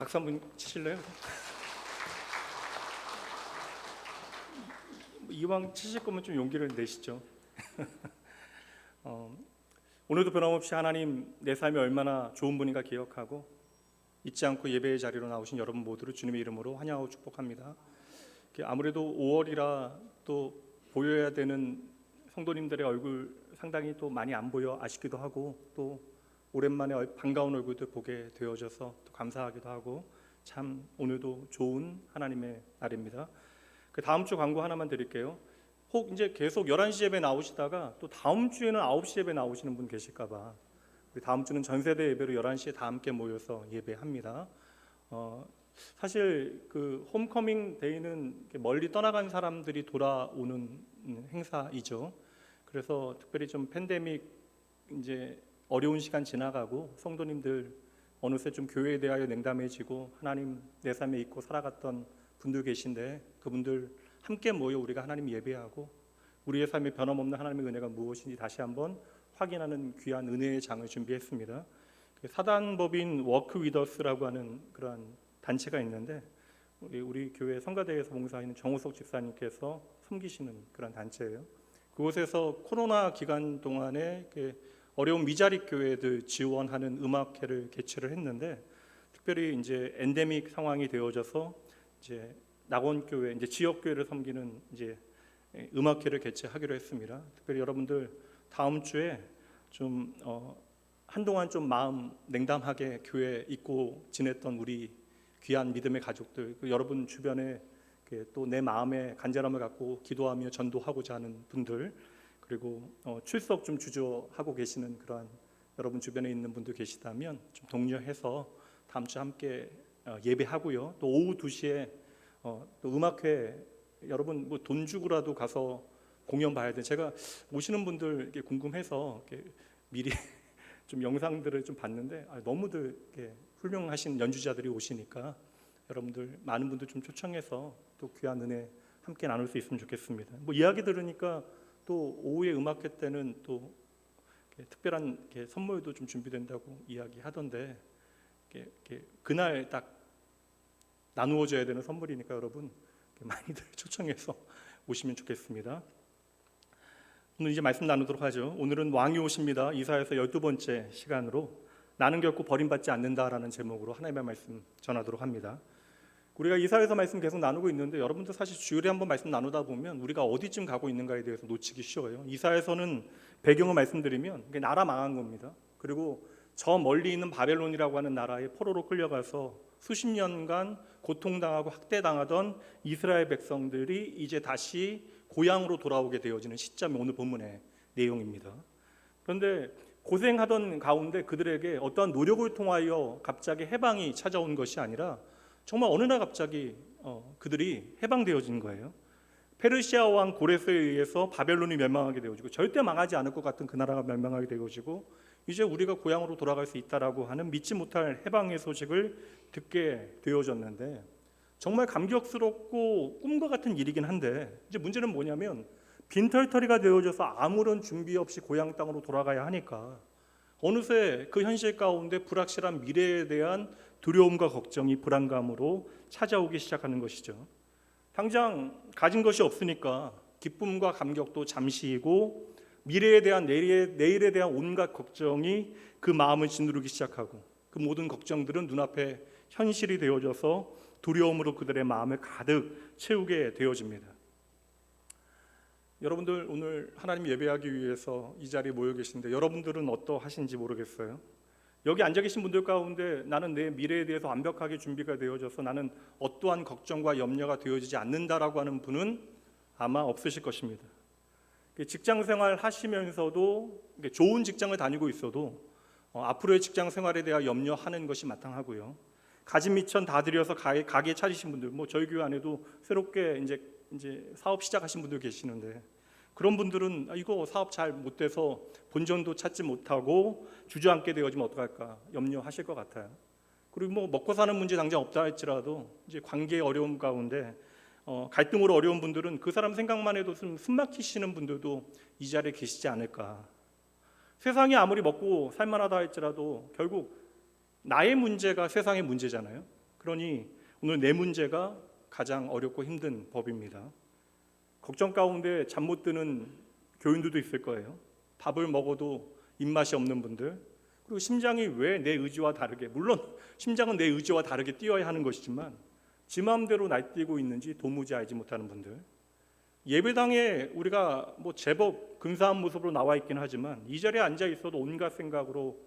박수 한번 치실래요? 이왕 치실 거면 좀 용기를 내시죠. 오늘도 변함없이 하나님 내 삶이 얼마나 좋은 분인가 기억하고 잊지 않고 예배의 자리로 나오신 여러분 모두를 주님의 이름으로 환영하고 축복합니다. 아무래도 5월이라 또 보여야 되는 성도님들의 얼굴 상당히 또 많이 안 보여 아쉽기도 하고, 또 오랜만에 반가운 얼굴들 보게 되어져서 또 감사하기도 하고, 참 오늘도 좋은 하나님의 날입니다. 그 다음 주 광고 하나만 드릴게요. 혹 이제 계속 11시 예배 나오시다가 또 다음 주에는 9시 예배 나오시는 분 계실까 봐, 우리 다음 주는 전세대 예배로 11시에 다 함께 모여서 예배합니다. 사실 그 홈커밍 데이는 멀리 떠나간 사람들이 돌아오는 행사이죠. 그래서 특별히 좀 팬데믹 이제 어려운 시간 지나가고 성도님들 어느새 좀 교회에 대하여 냉담해지고 하나님 내 삶에 잊고 살아갔던 분들 계신데, 그분들 함께 모여 우리가 하나님 예배하고 우리의 삶에 변함없는 하나님의 은혜가 무엇인지 다시 한번 확인하는 귀한 은혜의 장을 준비했습니다. 사단법인 워크 위더스라고 하는 그런 단체가 있는데, 우리 교회 성가대에서 봉사하는 정우석 집사님께서 섬기시는 그런 단체예요. 그곳에서 코로나 기간 동안에 어려운 미자립 교회들 지원하는 음악회를 개최를 했는데, 특별히 이제 엔데믹 상황이 되어져서 이제 낙원교회, 이제 지역교회를 섬기는 이제 음악회를 개최하기로 했습니다. 특별히 여러분들 다음 주에 좀 한동안 좀 마음 냉담하게 교회 잊고 지냈던 우리 귀한 믿음의 가족들, 여러분 주변에 또 내 마음의 간절함을 갖고 기도하며 전도하고자 하는 분들, 그리고 출석 좀 주저하고 계시는 그러한 여러분 주변에 있는 분들 계시다면 좀 독려해서 다음 주 함께 예배하고요. 또 오후 2시에 또 음악회, 여러분 뭐 돈 주고라도 가서 공연 봐야 돼. 제가 오시는 분들 이렇게 궁금해서 이렇게 미리 좀 영상들을 좀 봤는데, 너무들 이렇게 훌륭하신 연주자들이 오시니까 여러분들 많은 분들 좀 초청해서 또 귀한 은혜 함께 나눌 수 있으면 좋겠습니다. 뭐 이야기 들으니까 또 오후에 음악회 때는 또 특별한 선물도 좀 준비된다고 이야기하던데, 그날 딱 나누어져야 되는 선물이니까 여러분 많이들 초청해서 오시면 좋겠습니다. 오늘 이제 말씀 나누도록 하죠. 오늘은 왕이 오십니다. 이사야서 12번째 시간으로 나는 결코 버림받지 않는다라는 제목으로 하나님의 말씀 전하도록 합니다. 우리가 이사야서 말씀 계속 나누고 있는데, 여러분들 사실 주일에 한번 말씀 나누다 보면 우리가 어디쯤 가고 있는가에 대해서 놓치기 쉬워요. 이사야서는 배경을 말씀드리면 나라 망한 겁니다. 그리고 저 멀리 있는 바벨론이라고 하는 나라에 포로로 끌려가서 수십 년간 고통당하고 학대당하던 이스라엘 백성들이 이제 다시 고향으로 돌아오게 되어지는 시점이 오늘 본문의 내용입니다. 그런데 고생하던 가운데 그들에게 어떠한 노력을 통하여 갑자기 해방이 찾아온 것이 아니라 정말 어느 날 갑자기 그들이 해방되어진 거예요. 페르시아 왕 고레스에 의해서 바벨론이 멸망하게 되어지고, 절대 망하지 않을 것 같은 그 나라가 멸망하게 되어지고, 이제 우리가 고향으로 돌아갈 수 있다라고 하는 믿지 못할 해방의 소식을 듣게 되어졌는데, 정말 감격스럽고 꿈과 같은 일이긴 한데, 이제 문제는 뭐냐면 빈털터리가 되어져서 아무런 준비 없이 고향 땅으로 돌아가야 하니까 어느새 그 현실 가운데 불확실한 미래에 대한 두려움과 걱정이 불안감으로 찾아오기 시작하는 것이죠. 당장 가진 것이 없으니까 기쁨과 감격도 잠시이고, 미래에 대한 내일에 대한 온갖 걱정이 그 마음을 짓누르기 시작하고, 그 모든 걱정들은 눈앞에 현실이 되어져서 두려움으로 그들의 마음을 가득 채우게 되어집니다. 여러분들 오늘 하나님 예배하기 위해서 이 자리에 모여 계신데, 여러분들은 어떠하신지 모르겠어요. 여기 앉아 계신 분들 가운데 나는 내 미래에 대해서 완벽하게 준비가 되어져서 나는 어떠한 걱정과 염려가 되어지지 않는다라고 하는 분은 아마 없으실 것입니다. 직장 생활 하시면서도 좋은 직장을 다니고 있어도 앞으로의 직장 생활에 대해 염려하는 것이 마땅하고요. 가진 미천 다 들여서 가게 차리신 분들, 뭐 저희 교회 안에도 새롭게 이제 사업 시작하신 분들 계시는데, 그런 분들은 이거 사업 잘 못 돼서 본전도 찾지 못하고 주저앉게 되어지면 어떡할까 염려하실 것 같아요. 그리고 뭐 먹고 사는 문제 당장 없다 할지라도 이제 관계의 어려움 가운데 갈등으로 어려운 분들은 그 사람 생각만 해도 숨 막히시는 분들도 이 자리에 계시지 않을까. 세상이 아무리 먹고 살만하다 할지라도 결국 나의 문제가 세상의 문제잖아요. 그러니 오늘 내 문제가 가장 어렵고 힘든 법입니다. 걱정 가운데 잠 못 드는 교인들도 있을 거예요. 밥을 먹어도 입맛이 없는 분들, 그리고 심장이 왜 내 의지와 다르게, 물론 심장은 내 의지와 다르게 뛰어야 하는 것이지만 지 마음대로 날뛰고 있는지 도무지 알지 못하는 분들, 예배당에 우리가 제법 근사한 모습으로 나와 있긴 하지만 이 자리에 앉아 있어도 온갖 생각으로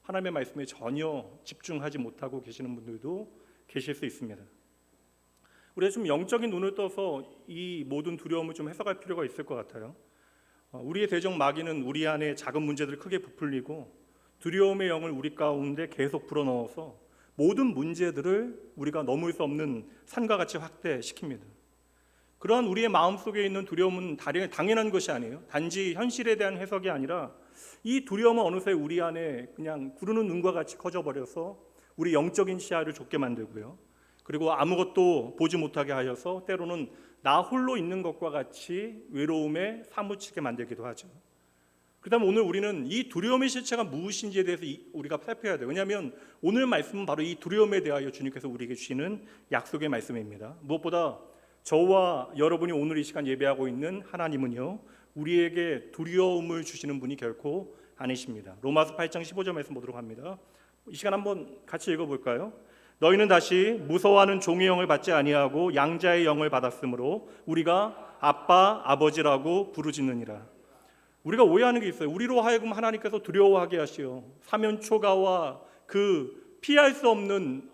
하나님의 말씀에 전혀 집중하지 못하고 계시는 분들도 계실 수 있습니다. 우리가 좀 영적인 눈을 떠서 이 모든 두려움을 좀 해석할 필요가 있을 것 같아요. 우리의 대적 마귀는 우리 안에 작은 문제들을 크게 부풀리고 두려움의 영을 우리 가운데 계속 불어넣어서 모든 문제들을 우리가 넘을 수 없는 산과 같이 확대시킵니다. 그러한 우리의 마음속에 있는 두려움은 당연한 것이 아니에요. 단지 현실에 대한 해석이 아니라 이 두려움은 어느새 우리 안에 그냥 구르는 눈과 같이 커져버려서 우리 영적인 시야를 좁게 만들고요. 그리고 아무것도 보지 못하게 하여서 때로는 나 홀로 있는 것과 같이 외로움에 사무치게 만들기도 하죠. 그다음 오늘 우리는 이 두려움의 실체가 무엇인지에 대해서 우리가 살펴야 돼요. 왜냐하면 오늘 말씀은 바로 이 두려움에 대하여 주님께서 우리에게 주시는 약속의 말씀입니다. 무엇보다 저와 여러분이 오늘 이 시간 예배하고 있는 하나님은요, 우리에게 두려움을 주시는 분이 결코 아니십니다. 로마서 8장 15절 말씀 보도록 합니다. 이 시간 한번 같이 읽어볼까요? 너희는 다시 무서워하는 종의 영을 받지 아니하고 양자의 영을 받았으므로 우리가 아빠 아버지라고 부르짖느니라. 우리가 오해하는 게 있어요. 우리로 하여금 하나님께서 두려워하게 하시어 사면초가와 그 피할 수 없는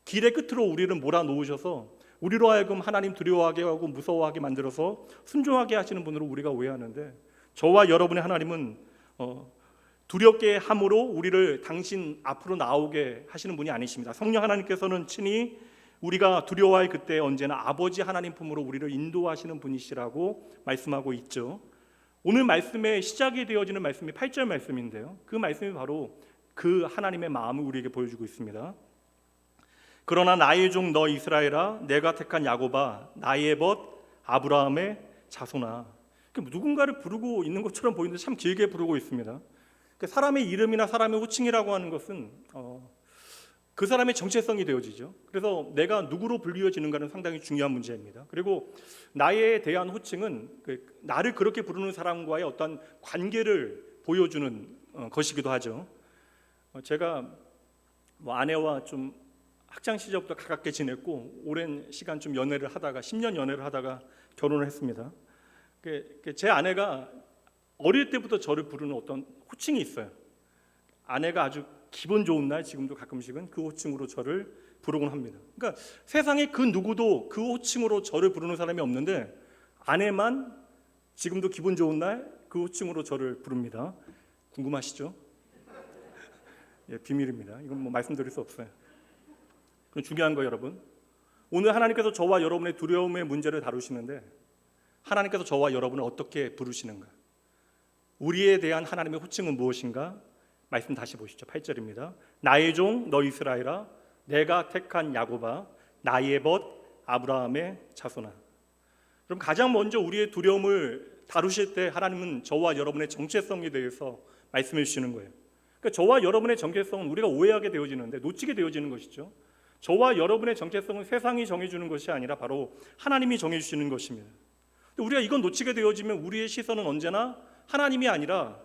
길의 끝으로 우리를 몰아놓으셔서 우리로 하여금 하나님 두려워하게 하고 무서워하게 만들어서 순종하게 하시는 분으로 우리가 오해하는데, 저와 여러분의 하나님은 두렵게 함으로 우리를 당신 앞으로 나오게 하시는 분이 아니십니다. 성령 하나님께서는 친히 우리가 두려워할 그때 언제나 아버지 하나님 품으로 우리를 인도하시는 분이시라고 말씀하고 있죠. 오늘 말씀의 시작이 되어지는 말씀이 8절 말씀인데요, 그 말씀이 바로 그 하나님의 마음을 우리에게 보여주고 있습니다. 그러나 나의 종 너 이스라엘아, 내가 택한 야곱아, 나의 벗 아브라함의 자손아. 누군가를 부르고 있는 것처럼 보이는데 참 길게 부르고 있습니다. 사람의 이름이나 사람의 호칭이라고 하는 것은 그 사람의 정체성이 되어지죠. 그래서 내가 누구로 불리워지는가는 상당히 중요한 문제입니다. 그리고 나에 대한 호칭은 나를 그렇게 부르는 사람과의 어떤 관계를 보여주는 것이기도 하죠. 제가 아내와 좀 학창 시절부터 가깝게 지냈고 오랜 시간 좀 연애를 하다가 10년 연애를 하다가 결혼을 했습니다. 제 아내가 어릴 때부터 저를 부르는 어떤 호칭이 있어요. 아내가 아주 기분 좋은 날, 지금도 가끔씩은 그 호칭으로 저를 부르곤 합니다. 그러니까 세상에 그 누구도 그 호칭으로 저를 부르는 사람이 없는데 아내만 지금도 기분 좋은 날 그 호칭으로 저를 부릅니다. 궁금하시죠? 예, 비밀입니다. 이건 말씀드릴 수 없어요. 그럼 중요한 거예요, 여러분. 오늘 하나님께서 저와 여러분의 두려움의 문제를 다루시는데 하나님께서 저와 여러분을 어떻게 부르시는가? 우리에 대한 하나님의 호칭은 무엇인가? 말씀 다시 보시죠. 8절입니다. 나의 종 너 이스라엘아, 내가 택한 야곱아, 나의 벗 아브라함의 자손아. 그럼 가장 먼저 우리의 두려움을 다루실 때 하나님은 저와 여러분의 정체성에 대해서 말씀해 주시는 거예요. 그러니까 저와 여러분의 정체성은 우리가 오해하게 되어지는데 놓치게 되어지는 것이죠. 저와 여러분의 정체성은 세상이 정해주는 것이 아니라 바로 하나님이 정해주시는 것입니다. 우리가 이건 놓치게 되어지면 우리의 시선은 언제나 하나님이 아니라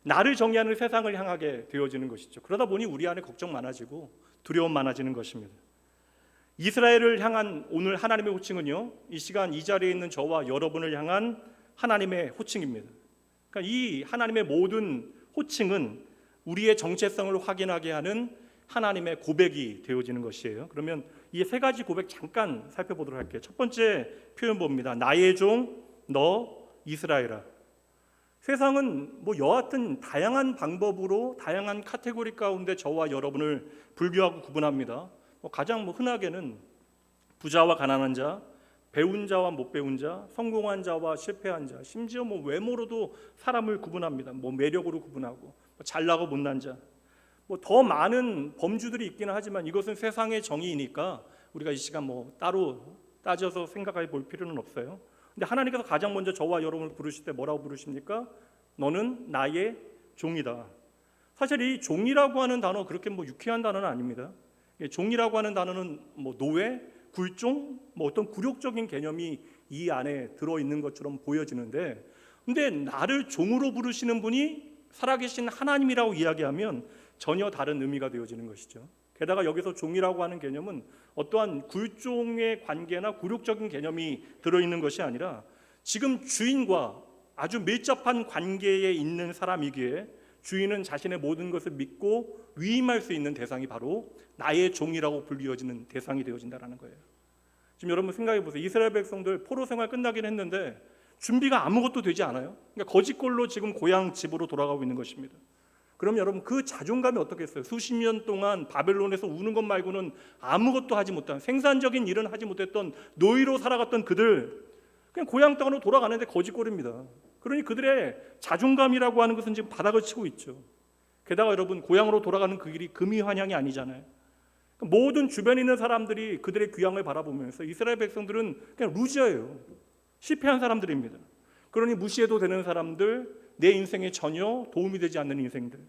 나를 정의하는 세상을 향하게 되어지는 것이죠. 그러다 보니 우리 안에 걱정 많아지고 두려움 많아지는 것입니다. 이스라엘을 향한 오늘 하나님의 호칭은요, 이 시간 이 자리에 있는 저와 여러분을 향한 하나님의 호칭입니다. 그러니까 이 하나님의 모든 호칭은 우리의 정체성을 확인하게 하는 하나님의 고백이 되어지는 것이에요. 그러면 이 세 가지 고백 잠깐 살펴보도록 할게요. 첫 번째 표현 봅니다. 나의 종 너 이스라엘아. 세상은 여하튼 다양한 방법으로 다양한 카테고리 가운데 저와 여러분을 분류하고 구분합니다. 가장 흔하게는 부자와 가난한 자, 배운 자와 못 배운 자, 성공한 자와 실패한 자, 심지어 외모로도 사람을 구분합니다. 매력으로 구분하고 잘나고 못난 자, 더 많은 범주들이 있기는 하지만 이것은 세상의 정의이니까 우리가 이 시간 따로 따져서 생각해 볼 필요는 없어요. 근데 하나님께서 가장 먼저 저와 여러분을 부르실 때 뭐라고 부르십니까? 너는 나의 종이다. 사실 이 종이라고 하는 단어 그렇게 뭐 유쾌한 단어는 아닙니다. 종이라고 하는 단어는 뭐 노예, 굴종, 뭐 어떤 굴욕적인 개념이 이 안에 들어 있는 것처럼 보여지는데, 근데 나를 종으로 부르시는 분이 살아계신 하나님이라고 이야기하면 전혀 다른 의미가 되어지는 것이죠. 게다가 여기서 종이라고 하는 개념은 어떠한 굴종의 관계나 굴욕적인 개념이 들어있는 것이 아니라 지금 주인과 아주 밀접한 관계에 있는 사람이기에 주인은 자신의 모든 것을 믿고 위임할 수 있는 대상이 바로 나의 종이라고 불리워지는 대상이 되어진다는 거예요. 지금 여러분 생각해 보세요. 이스라엘 백성들 포로 생활 끝나긴 했는데 준비가 아무것도 되지 않아요. 그러니까 거짓골로 지금 고향 집으로 돌아가고 있는 것입니다. 그럼 여러분 그 자존감이 어떻겠어요? 수십 년 동안 바벨론에서 우는 것 말고는 아무것도 하지 못한, 생산적인 일은 하지 못했던 노예로 살아갔던 그들, 그냥 고향 땅으로 돌아가는데 거짓골입니다. 그러니 그들의 자존감이라고 하는 것은 지금 바닥을 치고 있죠. 게다가 여러분 고향으로 돌아가는 그 길이 금이 환향이 아니잖아요. 모든 주변에 있는 사람들이 그들의 귀향을 바라보면서 이스라엘 백성들은 그냥 루저예요. 실패한 사람들입니다. 그러니 무시해도 되는 사람들, 내 인생에 전혀 도움이 되지 않는 인생들.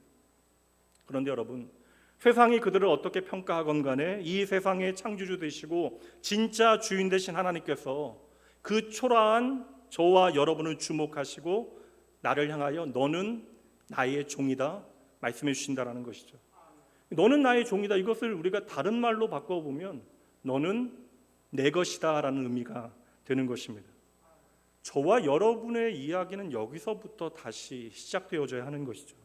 그런데 여러분, 세상이 그들을 어떻게 평가하건 간에 이 세상의 창조주 되시고 진짜 주인 되신 하나님께서 그 초라한 저와 여러분을 주목하시고 나를 향하여 너는 나의 종이다 말씀해 주신다라는 것이죠. 너는 나의 종이다, 이것을 우리가 다른 말로 바꿔보면 너는 내 것이다 라는 의미가 되는 것입니다. 저와 여러분의 이야기는 여기서부터 다시 시작되어져야 하는 것이죠.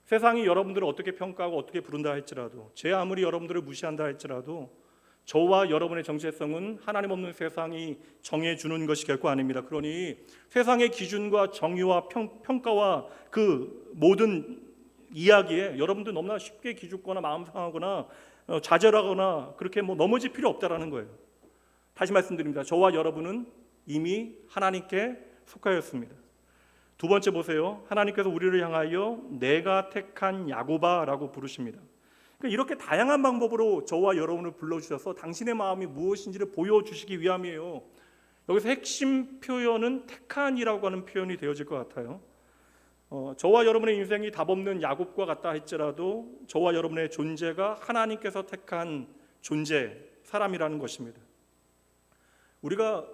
세상이 여러분들을 어떻게 평가하고 어떻게 부른다 할지라도, 제 아무리 여러분들을 무시한다 할지라도 저와 여러분의 정체성은 하나님 없는 세상이 정해주는 것이 결코 아닙니다. 그러니 세상의 기준과 정의와 평가와 그 모든 이야기에 여러분들 너무나 쉽게 기죽거나 마음 상하거나 좌절하거나 그렇게 넘어질 필요 없다라는 거예요. 다시 말씀드립니다. 저와 여러분은 이미 하나님께 속하였습니다. 두 번째 보세요. 하나님께서 우리를 향하여 내가 택한 야곱아라고 부르십니다. 그러니까 이렇게 다양한 방법으로 저와 여러분을 불러주셔서 당신의 마음이 무엇인지를 보여주시기 위함이에요. 여기서 핵심 표현은 택한이라고 하는 표현이 되어질 것 같아요. 저와 여러분의 인생이 답없는 야곱과 같다 할지라도 저와 여러분의 존재가 하나님께서 택한 존재, 사람이라는 것입니다. 우리가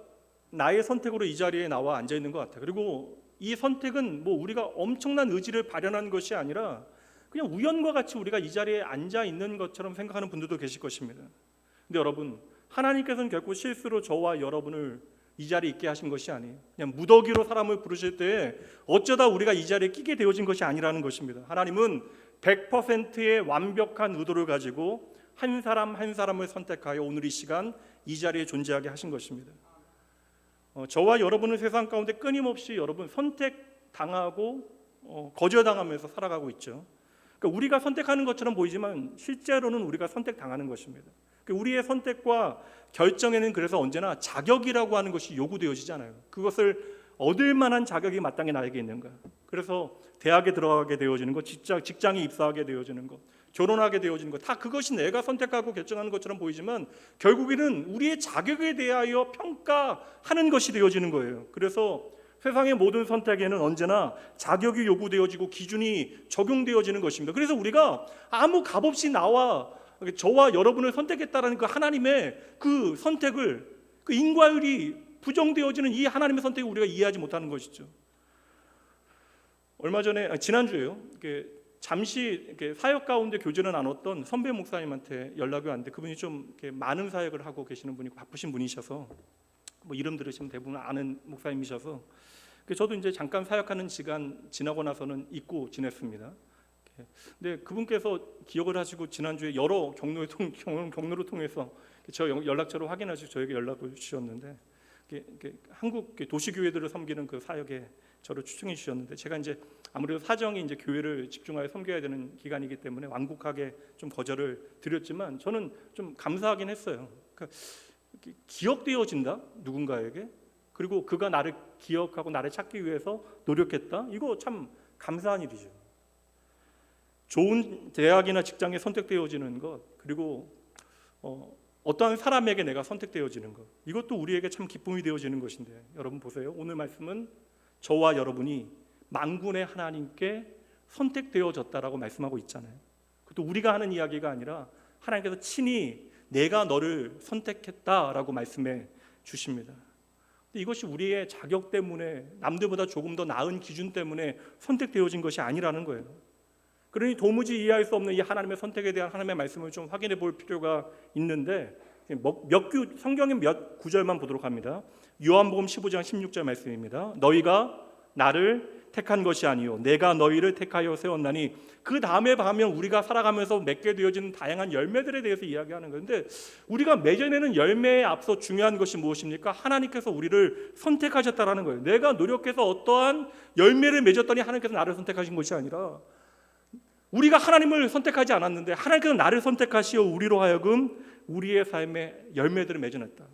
나의 선택으로 이 자리에 나와 앉아 있는 것 같아요. 그리고 이 선택은 우리가 엄청난 의지를 발현한 것이 아니라 그냥 우연과 같이 우리가 이 자리에 앉아 있는 것처럼 생각하는 분들도 계실 것입니다. 근데 여러분, 하나님께서는 결코 실수로 저와 여러분을 이 자리에 있게 하신 것이 아니에요. 그냥 무더기로 사람을 부르실 때 어쩌다 우리가 이 자리에 끼게 되어진 것이 아니라는 것입니다. 하나님은 100%의 완벽한 의도를 가지고 한 사람 한 사람을 선택하여 오늘 이 시간 이 자리에 존재하게 하신 것입니다. 저와 여러분은 세상 가운데 끊임없이 여러분 선택당하고 거절당하면서 살아가고 있죠. 그러니까 우리가 선택하는 것처럼 보이지만 실제로는 우리가 선택당하는 것입니다. 우리의 선택과 결정에는 그래서 언제나 자격이라고 하는 것이 요구되어지잖아요. 그것을 얻을 만한 자격이 마땅히 나에게 있는가. 그래서 대학에 들어가게 되어지는 것, 직장에 입사하게 되어지는 것, 결혼하게 되어지는 것, 다 그것이 내가 선택하고 결정하는 것처럼 보이지만 결국에는 우리의 자격에 대하여 평가하는 것이 되어지는 거예요. 그래서 세상의 모든 선택에는 언제나 자격이 요구되어지고 기준이 적용되어지는 것입니다. 그래서 우리가 아무 값없이 저와 여러분을 선택했다라는 그 하나님의 그 선택을, 그 인과율이 부정되어지는 이 하나님의 선택을 우리가 이해하지 못하는 것이죠. 얼마 전에 지난주에요. 잠시 사역 가운데 교제를 나눴던 선배 목사님한테 연락이 왔는데 그분이 좀 많은 사역을 하고 계시는 분이고 바쁘신 분이셔서 이름 들으시면 대부분 아는 목사님이셔서 저도 이제 잠깐 사역하는 시간 지나고 나서는 잊고 지냈습니다. 근데 그분께서 기억을 하시고 지난주에 여러 경로를 통해서 저 연락처를 확인하시고 저에게 연락을 주셨는데 한국 도시교회들을 섬기는 그 사역에 저를 추천해 주셨는데 제가 이제 아무래도 사정이 이제 교회를 집중하여 섬겨야 되는 기간이기 때문에 완곡하게 좀 거절을 드렸지만 저는 좀 감사하긴 했어요. 그러니까 기억되어진다 누군가에게, 그리고 그가 나를 기억하고 나를 찾기 위해서 노력했다. 이거 참 감사한 일이죠. 좋은 대학이나 직장에 선택되어지는 것, 그리고 어떠한 사람에게 내가 선택되어지는 것, 이것도 우리에게 참 기쁨이 되어지는 것인데 여러분 보세요. 오늘 말씀은 저와 여러분이 만군의 하나님께 선택되어졌다라고 말씀하고 있잖아요. 그것도 우리가 하는 이야기가 아니라 하나님께서 친히 내가 너를 선택했다라고 말씀해 주십니다. 이것이 우리의 자격 때문에, 남들보다 조금 더 나은 기준 때문에 선택되어진 것이 아니라는 거예요. 그러니 도무지 이해할 수 없는 이 하나님의 선택에 대한 하나님의 말씀을 좀 확인해 볼 필요가 있는데, 성경의 몇 구절만 보도록 합니다. 요한복음 15장 16절 말씀입니다. 너희가 나를 택한 것이 아니요 내가 너희를 택하여 세웠나니. 그 다음에 보면 우리가 살아가면서 맺게 되어지는 다양한 열매들에 대해서 이야기하는 건데, 우리가 맺어내는 열매에 앞서 중요한 것이 무엇입니까? 하나님께서 우리를 선택하셨다라는 거예요. 내가 노력해서 어떠한 열매를 맺었더니 하나님께서 나를 선택하신 것이 아니라, 우리가 하나님을 선택하지 않았는데 하나님께서 나를 선택하시어 우리로 하여금 우리의 삶에 열매들을 맺어냈다.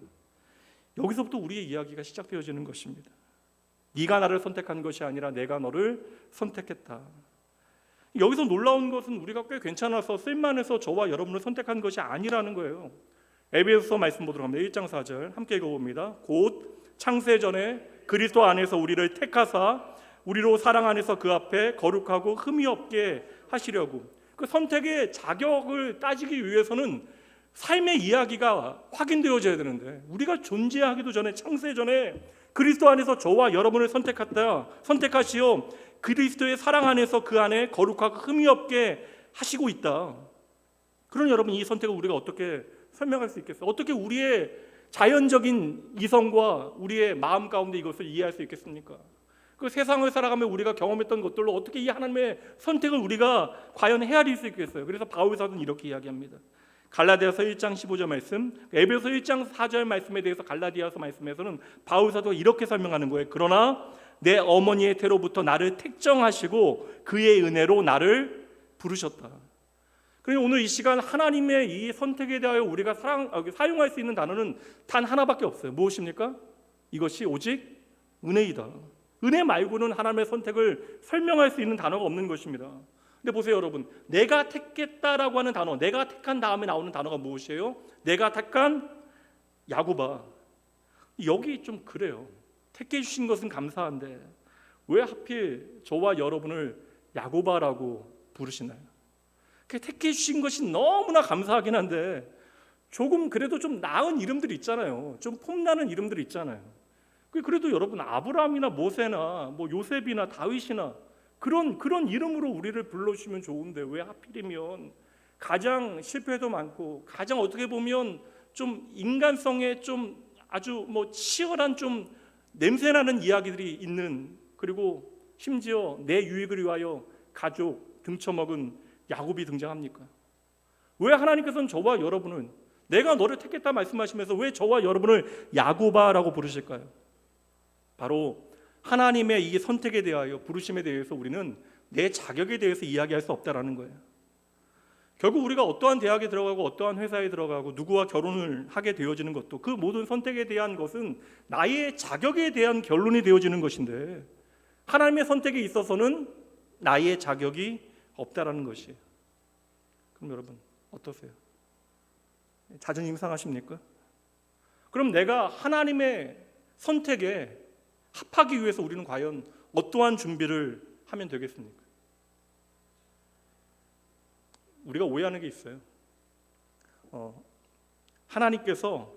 여기서부터 우리의 이야기가 시작되어지는 것입니다. 네가 나를 선택한 것이 아니라 내가 너를 선택했다. 여기서 놀라운 것은 우리가 꽤 괜찮아서 쓸만해서 저와 여러분을 선택한 것이 아니라는 거예요. 에베소서 말씀 보도록 합니다. 1장 4절 함께 읽어봅니다. 곧 창세 전에 그리스도 안에서 우리를 택하사 우리로 사랑 안에서 그 앞에 거룩하고 흠이 없게 하시려고. 그 선택의 자격을 따지기 위해서는 삶의 이야기가 확인되어져야 되는데, 우리가 존재하기도 전에, 창세 전에 그리스도 안에서 저와 여러분을 선택하시어 그리스도의 사랑 안에서 그 안에 거룩하고 흠이 없게 하시고 있다. 그런 여러분, 이 선택을 우리가 어떻게 설명할 수 있겠어요? 어떻게 우리의 자연적인 이성과 우리의 마음 가운데 이것을 이해할 수 있겠습니까? 그 세상을 살아가며 우리가 경험했던 것들로 어떻게 이 하나님의 선택을 우리가 과연 헤아릴 수 있겠어요? 그래서 바울 사도는 이렇게 이야기합니다. 갈라디아서 1장 15절 말씀, 에베소 1장 4절 말씀에 대해서 갈라디아서 말씀에서는 바울 사도가 이렇게 설명하는 거예요. 그러나 내 어머니의 태로부터 나를 택정하시고 그의 은혜로 나를 부르셨다. 그러니 오늘 이 시간 하나님의 이 선택에 대하여 우리가 사용할 수 있는 단어는 단 하나밖에 없어요. 무엇입니까? 이것이 오직 은혜이다. 은혜 말고는 하나님의 선택을 설명할 수 있는 단어가 없는 것입니다. 근데 보세요 여러분, 내가 택했다라고 하는 단어, 내가 택한 다음에 나오는 단어가 무엇이에요? 내가 택한 야고바. 여기 좀 그래요. 택해 주신 것은 감사한데 왜 하필 저와 여러분을 야고바라고 부르시나요? 택해 주신 것이 너무나 감사하긴 한데 조금 그래도 좀 나은 이름들이 있잖아요. 좀 폼나는 이름들이 있잖아요. 그래도 여러분, 아브라함이나 모세나 뭐 요셉이나 다윗이나 그런 이름으로 우리를 불러주시면 좋은데 왜 하필이면 가장 실패도 많고 가장 어떻게 보면 좀 인간성에 좀 아주 뭐 치열한 좀 냄새나는 이야기들이 있는, 그리고 심지어 내 유익을 위하여 가족 등쳐먹은 야곱이 등장합니까? 왜 하나님께서는 저와 여러분을, 내가 너를 택했다 말씀하시면서 왜 저와 여러분을 야고바라고 부르실까요? 바로 하나님의 이 선택에 대하여, 부르심에 대해서 우리는 내 자격에 대해서 이야기할 수 없다라는 거예요. 결국 우리가 어떠한 대학에 들어가고 어떠한 회사에 들어가고 누구와 결혼을 하게 되어지는 것도, 그 모든 선택에 대한 것은 나의 자격에 대한 결론이 되어지는 것인데, 하나님의 선택에 있어서는 나의 자격이 없다라는 것이에요. 그럼 여러분 어떠세요? 자존심 상하십니까? 그럼 내가 하나님의 선택에 합하기 위해서 우리는 과연 어떠한 준비를 하면 되겠습니까? 우리가 오해하는 게 있어요. 하나님께서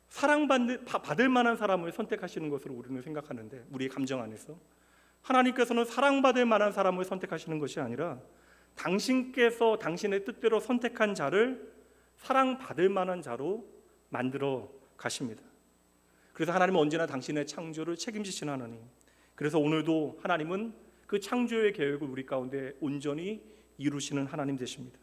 사랑받을 만한 사람을 선택하시는 것으로 우리는 생각하는데, 우리의 감정 안에서 하나님께서는 사랑받을 만한 사람을 선택하시는 것이 아니라 당신께서 당신의 뜻대로 선택한 자를 사랑받을 만한 자로 만들어 가십니다. 그래서 하나님은 언제나 당신의 창조를 책임지시는 하나님. 그래서 오늘도 하나님은 그 창조의 계획을 우리 가운데 온전히 이루시는 하나님 되십니다.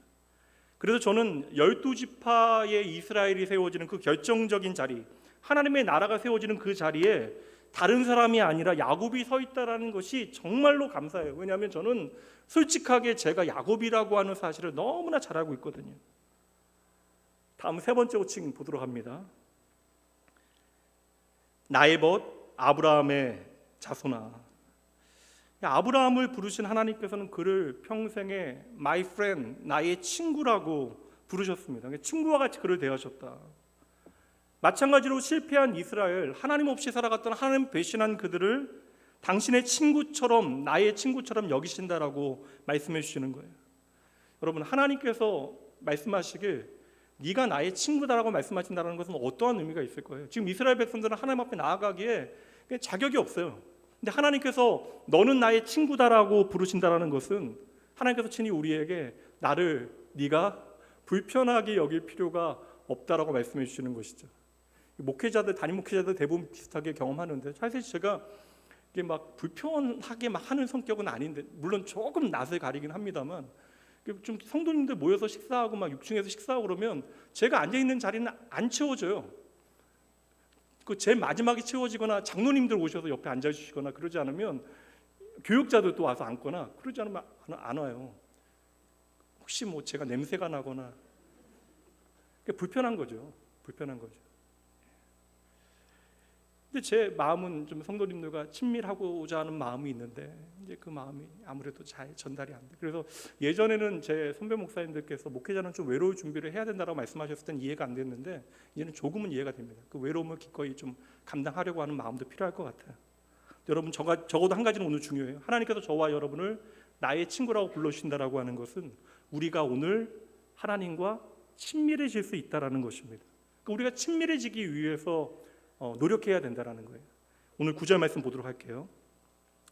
그래서 저는 12지파의 이스라엘이 세워지는 그 결정적인 자리, 하나님의 나라가 세워지는 그 자리에 다른 사람이 아니라 야곱이 서 있다라는 것이 정말로 감사해요. 왜냐하면 저는 솔직하게 제가 야곱이라고 하는 사실을 너무나 잘 알고 있거든요. 다음 세 번째 호칭 보도록 합니다. 나에봇, 아브라함의 자손아. 아브라함을 부르신 하나님께서는 그를 평생에 my friend, 나의 친구라고 부르셨습니다. 친구와 같이 그를 대하셨다. 마찬가지로 실패한 이스라엘, 하나님 없이 살아갔던, 하나님 배신한 그들을 당신의 친구처럼, 나의 친구처럼 여기신다라고 말씀해 주시는 거예요. 여러분, 하나님께서 말씀하시길 네가 나의 친구다라고 말씀하신다는 것은 어떠한 의미가 있을 거예요? 지금 이스라엘 백성들은 하나님 앞에 나아가기에 자격이 없어요. 근데 하나님께서 너는 나의 친구다라고 부르신다라는 것은 하나님께서 친히 우리에게 나를 네가 불편하게 여길 필요가 없다라고 말씀해 주시는 것이죠. 목회자들, 담임 목회자들 대부분 비슷하게 경험하는데, 사실 제가 이게 막 불편하게 막 하는 성격은 아닌데, 물론 조금 낯을 가리긴 합니다만, 좀 성도님들 모여서 식사하고 막 6층에서 식사하고 그러면 제가 앉아 있는 자리는 안 채워져요. 그 제일 마지막에 채워지거나 장로님들 오셔서 옆에 앉아 주시거나 그러지 않으면, 교육자들 또 와서 앉거나 그러지 않으면 안 와요. 혹시 뭐 제가 냄새가 나거나, 불편한 거죠. 불편한 거죠. 근데 제 마음은 좀 성도님들과 친밀하고자 하는 마음이 있는데, 이제 그 마음이 아무래도 잘 전달이 안 돼. 그래서 예전에는 제 선배 목사님들께서 목회자는 좀 외로울 준비를 해야 된다고 말씀하셨을 땐 이해가 안 됐는데, 이제는 조금은 이해가 됩니다. 그 외로움을 기꺼이 좀 감당하려고 하는 마음도 필요할 것 같아요. 여러분, 적어도 한 가지는 오늘 중요해요. 하나님께서 저와 여러분을 나의 친구라고 불러주신다라고 하는 것은 우리가 오늘 하나님과 친밀해질 수 있다라는 것입니다. 그러니까 우리가 친밀해지기 위해서 노력해야 된다라는 거예요. 오늘 9절 말씀 보도록 할게요.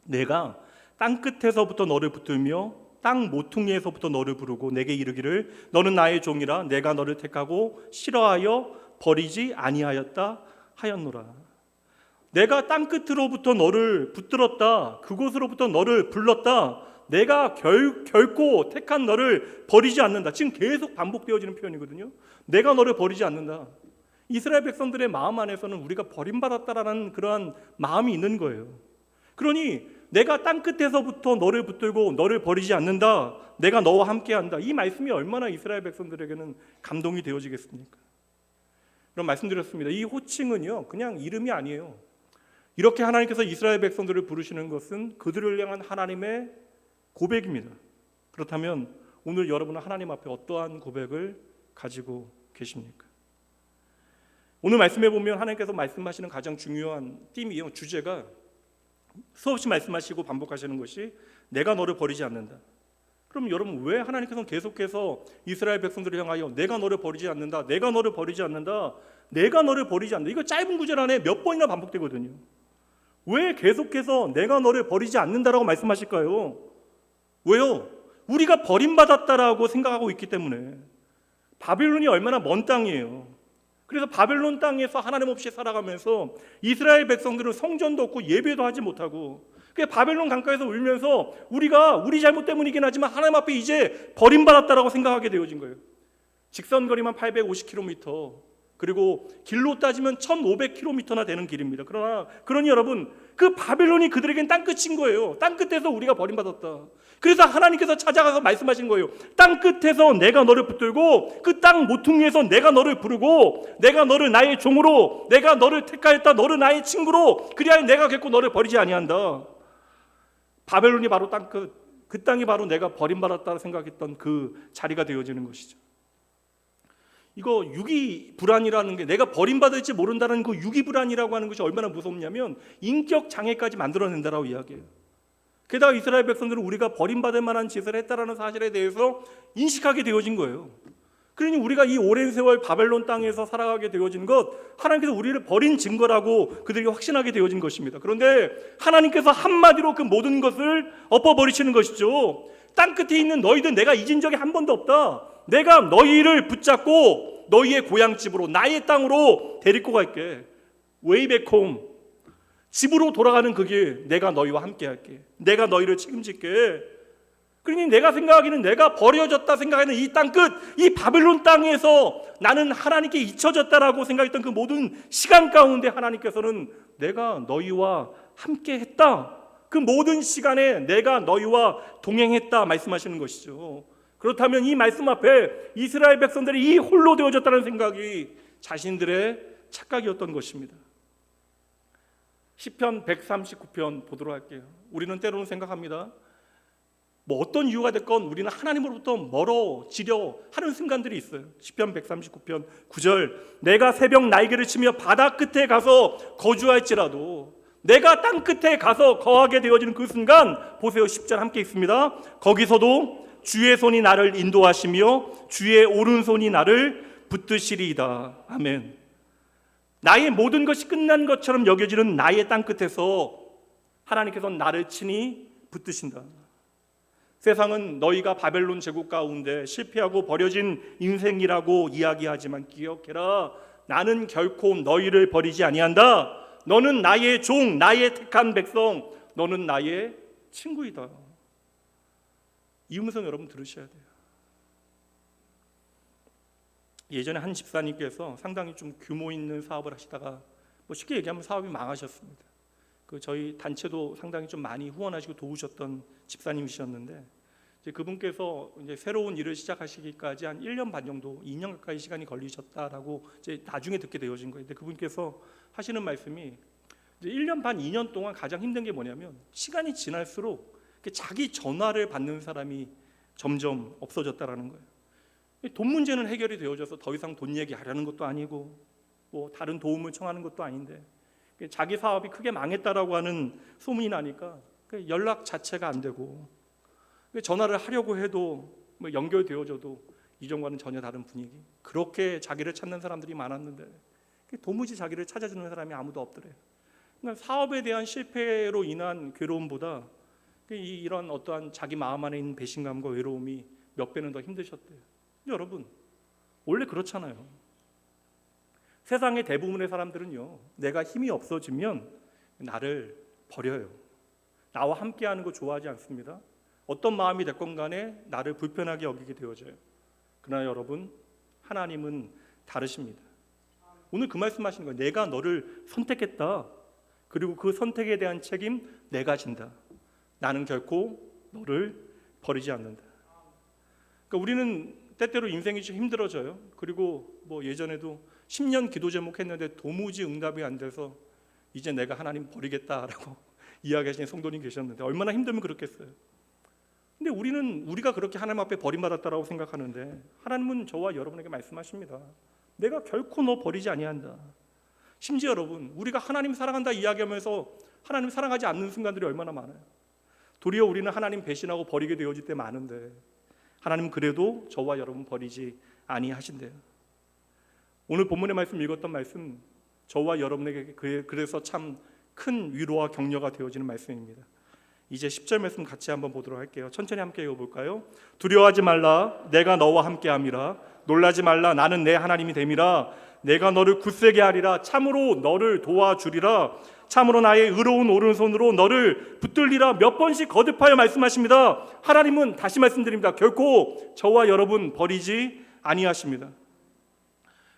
내가 땅 끝에서부터 너를 붙들며 땅 모퉁이에서부터 너를 부르고 내게 이르기를 너는 나의 종이라 내가 너를 택하고 싫어하여 버리지 아니하였다 하였노라. 내가 땅 끝으로부터 너를 붙들었다. 그곳으로부터 너를 불렀다. 내가 결코 택한 너를 버리지 않는다. 지금 계속 반복되어지는 표현이거든요. 내가 너를 버리지 않는다. 이스라엘 백성들의 마음 안에서는 우리가 버림받았다라는 그러한 마음이 있는 거예요. 그러니 내가 땅 끝에서부터 너를 붙들고 너를 버리지 않는다. 내가 너와 함께한다. 이 말씀이 얼마나 이스라엘 백성들에게는 감동이 되어지겠습니까? 그런 말씀드렸습니다. 이 호칭은요, 그냥 이름이 아니에요. 이렇게 하나님께서 이스라엘 백성들을 부르시는 것은 그들을 향한 하나님의 고백입니다. 그렇다면 오늘 여러분은 하나님 앞에 어떠한 고백을 가지고 계십니까? 오늘 말씀해 보면 하나님께서 말씀하시는 가장 중요한 띠이요, 주제가 수없이 말씀하시고 반복하시는 것이 내가 너를 버리지 않는다. 그럼 여러분, 왜 하나님께서는 계속해서 이스라엘 백성들을 향하여 내가 너를 버리지 않는다, 내가 너를 버리지 않는다, 내가 너를 버리지 않는다, 이거 짧은 구절 안에 몇 번이나 반복되거든요. 왜 계속해서 내가 너를 버리지 않는다라고 말씀하실까요? 왜요? 우리가 버림받았다라고 생각하고 있기 때문에. 바벨론이 얼마나 먼 땅이에요. 그래서 바벨론 땅에서 하나님 없이 살아가면서 이스라엘 백성들은 성전도 없고 예배도 하지 못하고, 그 바벨론 강가에서 울면서 우리가 우리 잘못 때문이긴 하지만 하나님 앞에 이제 버림받았다라고 생각하게 되어진 거예요. 직선거리만 850km, 그리고 길로 따지면 1500km나 되는 길입니다. 그러니 여러분, 그 바벨론이 그들에겐 땅끝인 거예요. 땅끝에서 우리가 버림받았다. 그래서 하나님께서 찾아가서 말씀하신 거예요. 땅끝에서 내가 너를 붙들고 그 땅 모퉁이에서 내가 너를 부르고 내가 너를 나의 종으로, 내가 너를 택하였다, 너를 나의 친구로, 그리하여 내가 결코 너를 버리지 아니한다. 바벨론이 바로 땅끝, 그 땅이 바로 내가 버림받았다고 생각했던 그 자리가 되어지는 것이죠. 이거 유기불안이라는 게, 내가 버림받을지 모른다는 그 유기불안이라고 하는 것이 얼마나 무섭냐면 인격 장애까지 만들어낸다라고 이야기해요. 게다가 이스라엘 백성들은 우리가 버림받을 만한 짓을 했다라는 사실에 대해서 인식하게 되어진 거예요. 그러니 우리가 이 오랜 세월 바벨론 땅에서 살아가게 되어진 것, 하나님께서 우리를 버린 증거라고 그들이 확신하게 되어진 것입니다. 그런데 하나님께서 한마디로 그 모든 것을 엎어버리시는 것이죠. 땅끝에 있는 너희들 내가 잊은 적이 한 번도 없다. 내가 너희를 붙잡고 너희의 고향집으로, 나의 땅으로 데리고 갈게. Way back home. 집으로 돌아가는 그 길 내가 너희와 함께 할게. 내가 너희를 책임질게. 그러니 내가 생각하기는 내가 버려졌다 생각하는 이 땅끝, 이 바벨론 땅에서 나는 하나님께 잊혀졌다라고 생각했던 그 모든 시간 가운데 하나님께서는 내가 너희와 함께 했다. 그 모든 시간에 내가 너희와 동행했다 말씀하시는 것이죠. 그렇다면 이 말씀 앞에 이스라엘 백성들이 이 홀로 되어졌다는 생각이 자신들의 착각이었던 것입니다. 시편 139편 보도록 할게요. 우리는 때로는 생각합니다. 뭐 어떤 이유가 됐건 우리는 하나님으로부터 멀어지려 하는 순간들이 있어요. 시편 139편 9절, 내가 새벽 날개를 치며 바다 끝에 가서 거주할지라도 내가 땅 끝에 가서 거하게 되어지는 그 순간 보세요. 10절 함께 있습니다. 거기서도 주의 손이 나를 인도하시며 주의 오른손이 나를 붙드시리이다. 아멘. 나의 모든 것이 끝난 것처럼 여겨지는 나의 땅 끝에서 하나님께서 나를 친히 붙드신다. 세상은 너희가 바벨론 제국 가운데 실패하고 버려진 인생이라고 이야기하지만 기억해라. 나는 결코 너희를 버리지 아니한다. 너는 나의 종, 나의 택한 백성, 너는 나의 친구이다. 이 음성 여러분 들으셔야 돼요. 예전에 한 집사님께서 상당히 좀 규모 있는 사업을 하시다가 쉽게 얘기하면 사업이 망하셨습니다. 저희 단체도 상당히 좀 많이 후원하시고 도우셨던 집사님이셨는데 이제 그분께서 이제 새로운 일을 시작하시기까지 한 1년 반 정도, 2년 가까이 시간이 걸리셨다라고 이제 나중에 듣게 되어진 거예요. 근데 그분께서 하시는 말씀이 이제 1년 반, 2년 동안 가장 힘든 게 뭐냐면 시간이 지날수록 자기 전화를 받는 사람이 점점 없어졌다라는 거예요. 돈 문제는 해결이 되어져서 더 이상 돈 얘기하려는 것도 아니고 뭐 다른 도움을 청하는 것도 아닌데 자기 사업이 크게 망했다라고 하는 소문이 나니까 연락 자체가 안 되고 전화를 하려고 해도 뭐 연결되어져도 이전과는 전혀 다른 분위기. 그렇게 자기를 찾는 사람들이 많았는데 도무지 자기를 찾아주는 사람이 아무도 없더래요. 그러니까 사업에 대한 실패로 인한 괴로움보다 이런 어떠한 자기 마음 안에 있는 배신감과 외로움이 몇 배는 더 힘드셨대요. 여러분 원래 그렇잖아요. 세상의 대부분의 사람들은요, 내가 힘이 없어지면 나를 버려요. 나와 함께하는 거 좋아하지 않습니다. 어떤 마음이 됐건 간에 나를 불편하게 여기게 되어져요. 그러나 여러분 하나님은 다르십니다. 오늘 그 말씀하시는 거예요. 내가 너를 선택했다. 그리고 그 선택에 대한 책임 내가 진다. 나는 결코 너를 버리지 않는다. 그러니까 우리는 때때로 인생이 좀 힘들어져요. 그리고 뭐 예전에도 10년 기도 제목 했는데 도무지 응답이 안 돼서 이제 내가 하나님 버리겠다라고 이야기하시는 성도님 계셨는데 얼마나 힘들면 그렇겠어요. 근데 우리가 그렇게 하나님 앞에 버림받았다라고 생각하는데 하나님은 저와 여러분에게 말씀하십니다. 내가 결코 너 버리지 아니한다. 심지어 여러분 우리가 하나님 사랑한다 이야기하면서 하나님 사랑하지 않는 순간들이 얼마나 많아요. 도리어 우리는 하나님 배신하고 버리게 되어질 때 많은데 하나님은 그래도 저와 여러분 버리지 아니하신대요. 오늘 본문의 말씀 읽었던 말씀 저와 여러분에게 그래서 참 큰 위로와 격려가 되어지는 말씀입니다. 이제 10절 말씀 같이 한번 보도록 할게요. 천천히 함께 읽어볼까요? 두려워하지 말라 내가 너와 함께함이라. 놀라지 말라 나는 내 하나님이 됨이라. 내가 너를 굳세게 하리라. 참으로 너를 도와주리라. 참으로 나의 의로운 오른손으로 너를 붙들리라. 몇 번씩 거듭하여 말씀하십니다. 하나님은 다시 말씀드립니다. 결코 저와 여러분 버리지 아니하십니다.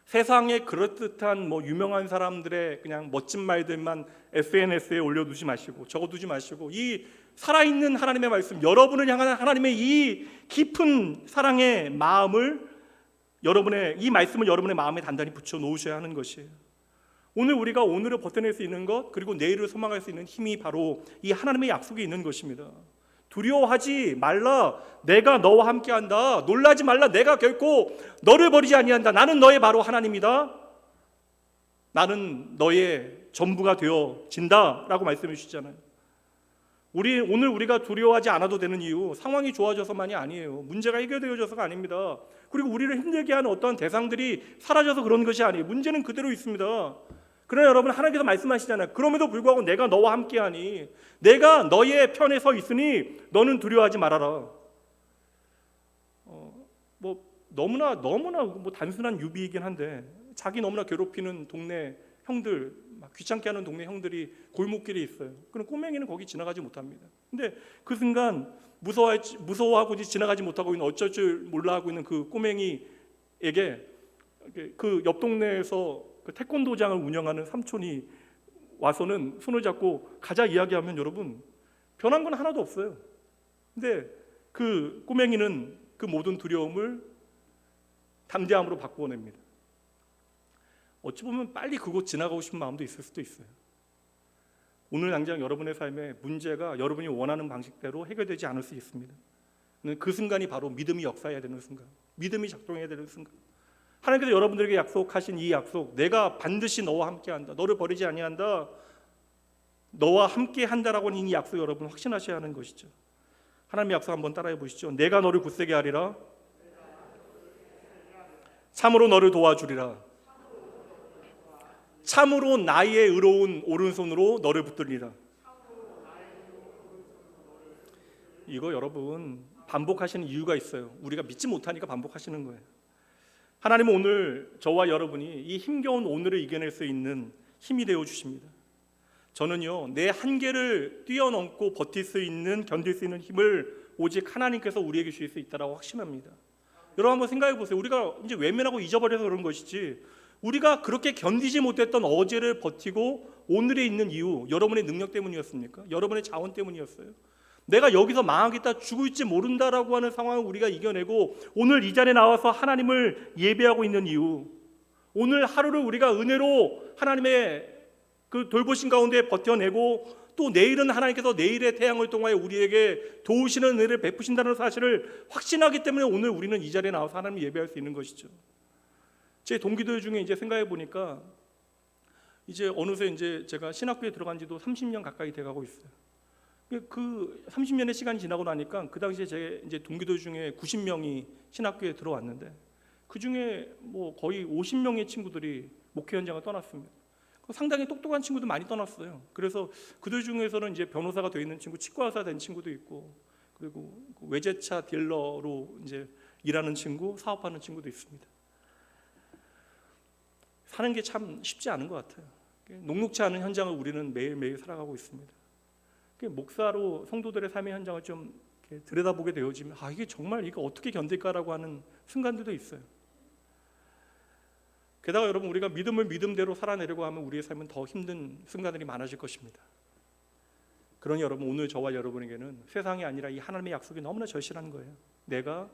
세상에 그럴듯한 유명한 사람들의 그냥 멋진 말들만 SNS에 올려두지 마시고 적어두지 마시고 이 살아있는 하나님의 말씀, 여러분을 향한 하나님의 이 깊은 사랑의 마음을 이 말씀을 여러분의 마음에 단단히 붙여 놓으셔야 하는 것이에요. 오늘 우리가 오늘을 버텨낼 수 있는 것, 그리고 내일을 소망할 수 있는 힘이 바로 이 하나님의 약속이 있는 것입니다. 두려워하지 말라 내가 너와 함께한다. 놀라지 말라 내가 결코 너를 버리지 아니한다. 나는 너의 바로 하나님이다. 나는 너의 전부가 되어진다 라고 말씀해 주시잖아요. 오늘 우리가 두려워하지 않아도 되는 이유 상황이 좋아져서만이 아니에요. 문제가 해결되어져서가 아닙니다. 그리고 우리를 힘들게 하는 어떠한 대상들이 사라져서 그런 것이 아니에요. 문제는 그대로 있습니다. 그러나 여러분 하나님께서 말씀하시잖아요. 그럼에도 불구하고 내가 너와 함께하니 내가 너의 편에 서 있으니 너는 두려워하지 말아라. 너무나 단순한 유비이긴 한데 자기 너무나 괴롭히는 동네 형들, 막 귀찮게 하는 동네 형들이 골목길에 있어요. 그럼 꼬맹이는 거기 지나가지 못합니다. 근데 그 순간 무서워하고 지나가지 못하고 있는 어쩔 줄 몰라 하고 있는 그 꼬맹이에게 그 옆 동네에서 그 태권도장을 운영하는 삼촌이 와서는 손을 잡고 가자 이야기하면 여러분 변한 건 하나도 없어요. 근데 그 꼬맹이는 그 모든 두려움을 담대함으로 바꾸어냅니다. 어찌 보면 빨리 그곳 지나가고 싶은 마음도 있을 수도 있어요. 오늘 당장 여러분의 삶에 문제가 여러분이 원하는 방식대로 해결되지 않을 수 있습니다. 그 순간이 바로 믿음이 역사해야 되는 순간, 믿음이 작동해야 되는 순간. 하나님께서 여러분들에게 약속하신 이 약속, 내가 반드시 너와 함께한다, 너를 버리지 아니한다, 너와 함께 한다라고 하는 이 약속 여러분 확신하셔야 하는 것이죠. 하나님의 약속 한번 따라해 보시죠. 내가 너를 굳세게 하리라. 참으로 너를 도와주리라. 참으로 나의 의로운 오른손으로 너를 붙들리라. 이거 여러분 반복하시는 이유가 있어요. 우리가 믿지 못하니까 반복하시는 거예요. 하나님은 오늘 저와 여러분이 이 힘겨운 오늘을 이겨낼 수 있는 힘이 되어 주십니다. 저는요, 내 한계를 뛰어넘고 버틸 수 있는, 견딜 수 있는 힘을 오직 하나님께서 우리에게 주실 수 있다라고 확신합니다. 여러분 한번 생각해 보세요. 우리가 이제 외면하고 잊어버려서 그런 것이지, 우리가 그렇게 견디지 못했던 어제를 버티고 오늘에 있는 이유, 여러분의 능력 때문이었습니까? 여러분의 자원 때문이었어요? 내가 여기서 망하겠다, 죽을지 모른다라고 하는 상황을 우리가 이겨내고 오늘 이 자리에 나와서 하나님을 예배하고 있는 이유, 오늘 하루를 우리가 은혜로 하나님의 그 돌보신 가운데 버텨내고 또 내일은 하나님께서 내일의 태양을 통하여 우리에게 도우시는 은혜를 베푸신다는 사실을 확신하기 때문에 오늘 우리는 이 자리에 나와서 하나님을 예배할 수 있는 것이죠. 제 동기들 중에 이제 생각해 보니까 이제 어느새 이제 제가 신학교에 들어간 지도 30년 가까이 돼가고 있어요. 그 30년의 시간이 지나고 나니까 그 당시에 제 이제 동기들 중에 90명이 신학교에 들어왔는데 그 중에 뭐 거의 50명의 친구들이 목회 현장을 떠났습니다. 상당히 똑똑한 친구도 많이 떠났어요. 그래서 그들 중에서는 이제 변호사가 되어 있는 친구, 치과 의사 된 친구도 있고, 그리고 외제차 딜러로 이제 일하는 친구, 사업하는 친구도 있습니다. 사는 게 참 쉽지 않은 것 같아요. 녹록치 않은 현장을 우리는 매일매일 살아가고 있습니다. 목사로 성도들의 삶의 현장을 좀 들여다보게 되어지면 이게 정말 이거 어떻게 견딜까라고 하는 순간들도 있어요. 게다가 여러분 우리가 믿음을 믿음대로 살아내려고 하면 우리의 삶은 더 힘든 순간들이 많아질 것입니다. 그러니 여러분 오늘 저와 여러분에게는 세상이 아니라 이 하나님의 약속이 너무나 절실한 거예요. 내가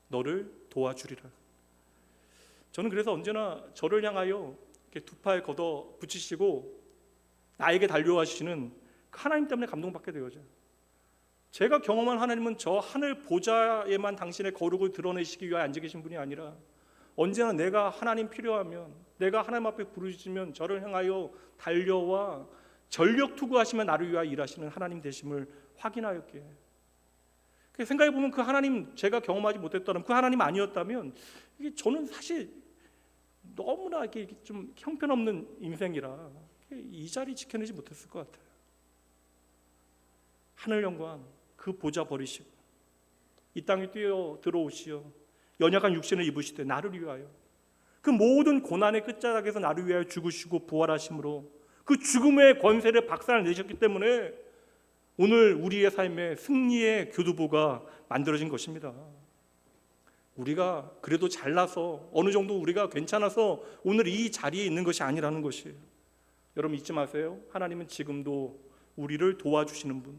너를 도와주리라. 저는 그래서 언제나 저를 향하여 두 팔 걷어 붙이시고 나에게 달려와주시는 하나님 때문에 감동받게 되어져요. 제가 경험한 하나님은 저 하늘 보좌에만 당신의 거룩을 드러내시기 위하여 앉아 계신 분이 아니라 언제나 내가 하나님 필요하면, 내가 하나님 앞에 부르짖으면 저를 향하여 달려와 전력 투구하시면 나를 위하여 일하시는 하나님 되심을 확인하였기에, 생각해보면 그 하나님 제가 경험하지 못했다면, 그 하나님 아니었다면 이게 저는 사실 너무나 이렇게 좀 형편없는 인생이라 이 자리 지켜내지 못했을 것 같아요. 하늘 영광 그 보좌 버리시고 이 땅에 뛰어 들어오시어 연약한 육신을 입으시되 나를 위하여 그 모든 고난의 끝자락에서 나를 위하여 죽으시고 부활하심으로 그 죽음의 권세를 박살내셨기 때문에 오늘 우리의 삶에 승리의 교두보가 만들어진 것입니다. 우리가 그래도 잘나서 어느 정도 우리가 괜찮아서 오늘 이 자리에 있는 것이 아니라는 것이에요. 여러분 잊지 마세요. 하나님은 지금도 우리를 도와주시는 분,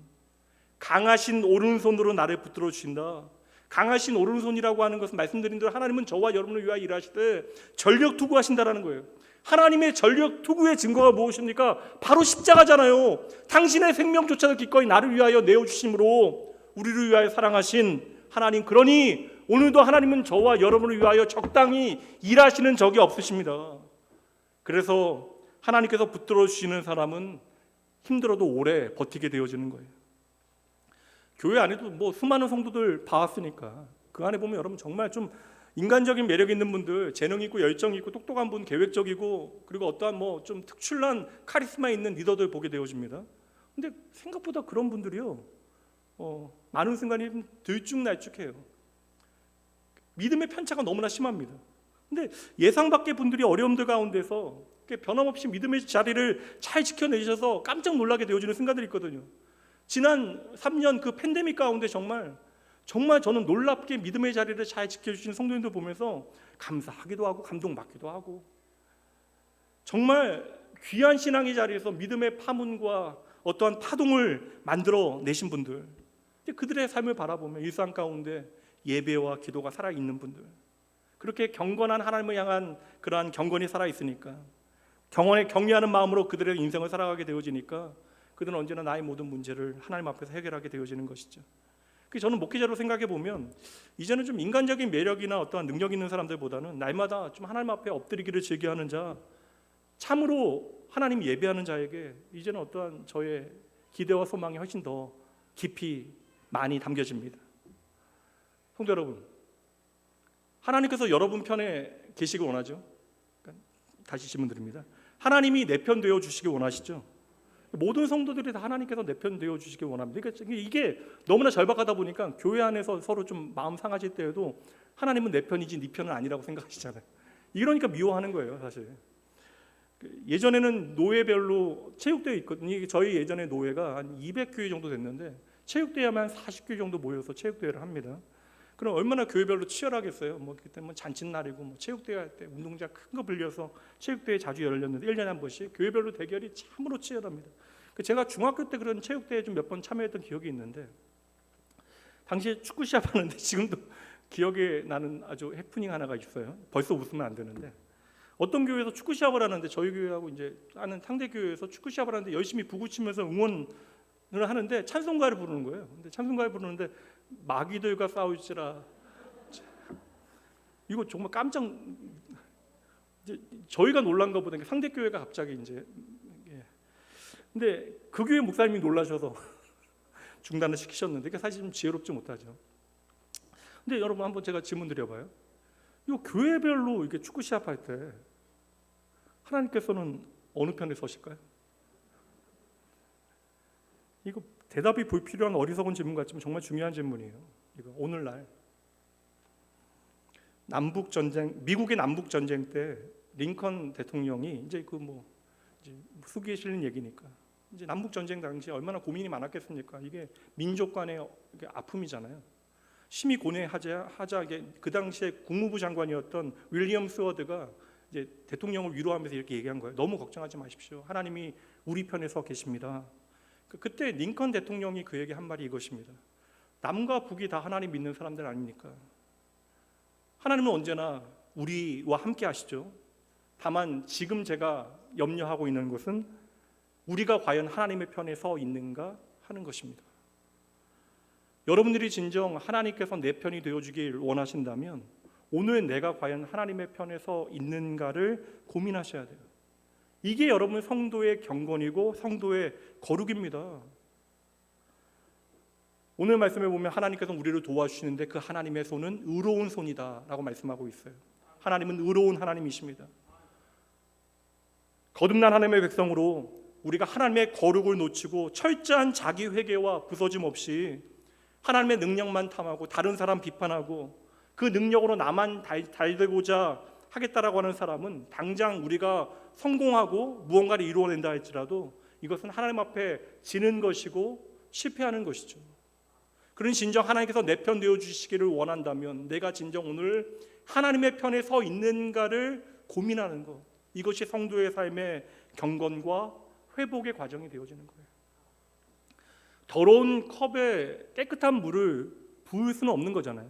강하신 오른손으로 나를 붙들어 주신다. 강하신 오른손이라고 하는 것은 말씀드린 대로 하나님은 저와 여러분을 위하여 일하시되 전력 투구하신다라는 거예요. 하나님의 전력 투구의 증거가 무엇입니까? 바로 십자가잖아요. 당신의 생명조차도 기꺼이 나를 위하여 내어주심으로 우리를 위하여 사랑하신 하나님, 그러니 오늘도 하나님은 저와 여러분을 위하여 적당히 일하시는 적이 없으십니다. 그래서 하나님께서 붙들어 주시는 사람은 힘들어도 오래 버티게 되어지는 거예요. 교회 안에도 뭐 수많은 성도들 봐왔으니까 그 안에 보면 여러분 정말 좀 인간적인 매력 있는 분들, 재능 있고 열정 있고 똑똑한 분, 계획적이고 그리고 어떠한 뭐 좀 특출난 카리스마 있는 리더들 보게 되어집니다. 근데 생각보다 그런 분들이요 많은 순간이 들쭉날쭉해요. 믿음의 편차가 너무나 심합니다. 근데 예상 밖의 분들이 어려움들 가운데서 변함없이 믿음의 자리를 잘 지켜내셔서 깜짝 놀라게 되어지는 순간들이 있거든요. 지난 3년 그 팬데믹 가운데 정말 저는 놀랍게 믿음의 자리를 잘 지켜주시는 성도님들 보면서 감사하기도 하고 감동받기도 하고, 정말 귀한 신앙의 자리에서 믿음의 파문과 어떠한 파동을 만들어 내신 분들, 그들의 삶을 바라보면 일상 가운데 예배와 기도가 살아있는 분들, 그렇게 경건한 하나님을 향한 그러한 경건이 살아있으니까, 경외하는 마음으로 그들의 인생을 살아가게 되어지니까 그들은 언제나 나의 모든 문제를 하나님 앞에서 해결하게 되어지는 것이죠. 저는 목회자로 생각해 보면 이제는 좀 인간적인 매력이나 어떠한 능력 있는 사람들보다는 날마다 좀 하나님 앞에 엎드리기를 즐겨하는 자, 참으로 하나님 예배하는 자에게 이제는 어떠한 저의 기대와 소망이 훨씬 더 깊이 많이 담겨집니다. 성도 여러분, 하나님께서 여러분 편에 계시길 원하죠? 다시 질문 드립니다. 하나님이 내 편 되어 주시길 원하시죠? 모든 성도들이 다 하나님께서 내 편 되어 주시길 원합니다. 그러니까 이게 너무나 절박하다 보니까 교회 안에서 서로 좀 마음 상하실 때에도 하나님은 내 편이지 네 편은 아니라고 생각하시잖아요. 이러니까 미워하는 거예요, 사실. 예전에는 노예별로 체육대회 있거든요. 저희 예전에 노예가 한 200교회 정도 됐는데 체육대회만 40교회 정도 모여서 체육대회를 합니다. 그럼 얼마나 교회별로 치열하겠어요. 뭐 그때 뭐 잔칫날이고 뭐 체육대회 할 때 운동장 큰 거 빌려서 체육대회 자주 열렸는데 1년에 한 번씩 교회별로 대결이 참으로 치열합니다. 제가 중학교 때 그런 체육대회 좀 몇 번 참여했던 기억이 있는데 당시에 축구 시합하는데 지금도 기억에 나는 아주 해프닝 하나가 있어요. 벌써 웃으면 안 되는데 어떤 교회에서 축구 시합을 하는데 저희 교회하고 이제 아는 상대 교회에서 축구 시합을 하는데 열심히 부구 치면서 응원을 하는데 찬송가를 부르는 거예요. 근데 찬송가를 부르는데 마귀들과 싸울지라 이거 정말 깜짝 이제 저희가 놀란 것보다 상대 교회가 갑자기 이제 근데 그 교회 목사님이 놀라셔서 중단을 시키셨는데 그게 사실 좀 지혜롭지 못하죠. 근데 여러분 한번 제가 질문 드려봐요. 이거 교회별로 이렇게 축구 시합할 때 하나님께서는 어느 편에 서실까요? 이거 대답이 불필요한 어리석은 질문 같지만 정말 중요한 질문이에요. 이거 오늘날 남북 전쟁, 미국의 남북 전쟁 때 링컨 대통령이 이제 이제 수기에 실린 얘기니까 이제 남북 전쟁 당시 얼마나 고민이 많았겠습니까? 이게 민족 간의 아픔이잖아요. 심히 고뇌하자 그 당시에 국무부 장관이었던 윌리엄 스워드가 이제 대통령을 위로하면서 이렇게 얘기한 거예요. 너무 걱정하지 마십시오. 하나님이 우리 편에 서 계십니다. 그때 링컨 대통령이 그 얘기 한 말이 이것입니다. 남과 북이 다 하나님 믿는 사람들 아닙니까? 하나님은 언제나 우리와 함께 하시죠. 다만 지금 제가 염려하고 있는 것은 우리가 과연 하나님의 편에 서 있는가 하는 것입니다. 여러분들이 진정 하나님께서 내 편이 되어주길 원하신다면 오늘 내가 과연 하나님의 편에 서 있는가를 고민하셔야 돼요. 이게 여러분 성도의 경건이고 성도의 거룩입니다. 오늘 말씀에 보면 하나님께서 우리를 도와주시는데 그 하나님의 손은 의로운 손이다 라고 말씀하고 있어요. 하나님은 의로운 하나님이십니다. 거듭난 하나님의 백성으로 우리가 하나님의 거룩을 놓치고 철저한 자기 회개와 부서짐 없이 하나님의 능력만 탐하고 다른 사람 비판하고 그 능력으로 나만 달되고자 하겠다라고 하는 사람은 당장 우리가 성공하고 무언가를 이루어낸다 할지라도 이것은 하나님 앞에 지는 것이고 실패하는 것이죠. 그런 진정 하나님께서 내 편 되어주시기를 원한다면 내가 진정 오늘 하나님의 편에 서 있는가를 고민하는 것, 이것이 성도의 삶의 경건과 회복의 과정이 되어지는 거예요. 더러운 컵에 깨끗한 물을 부을 수는 없는 거잖아요.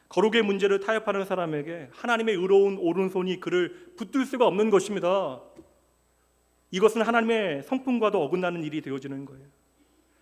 거룩의 문제를 타협하는 사람에게 하나님의 의로운 오른손이 그를 붙들 수가 없는 것입니다. 이것은 하나님의 성품과도 어긋나는 일이 되어지는 거예요.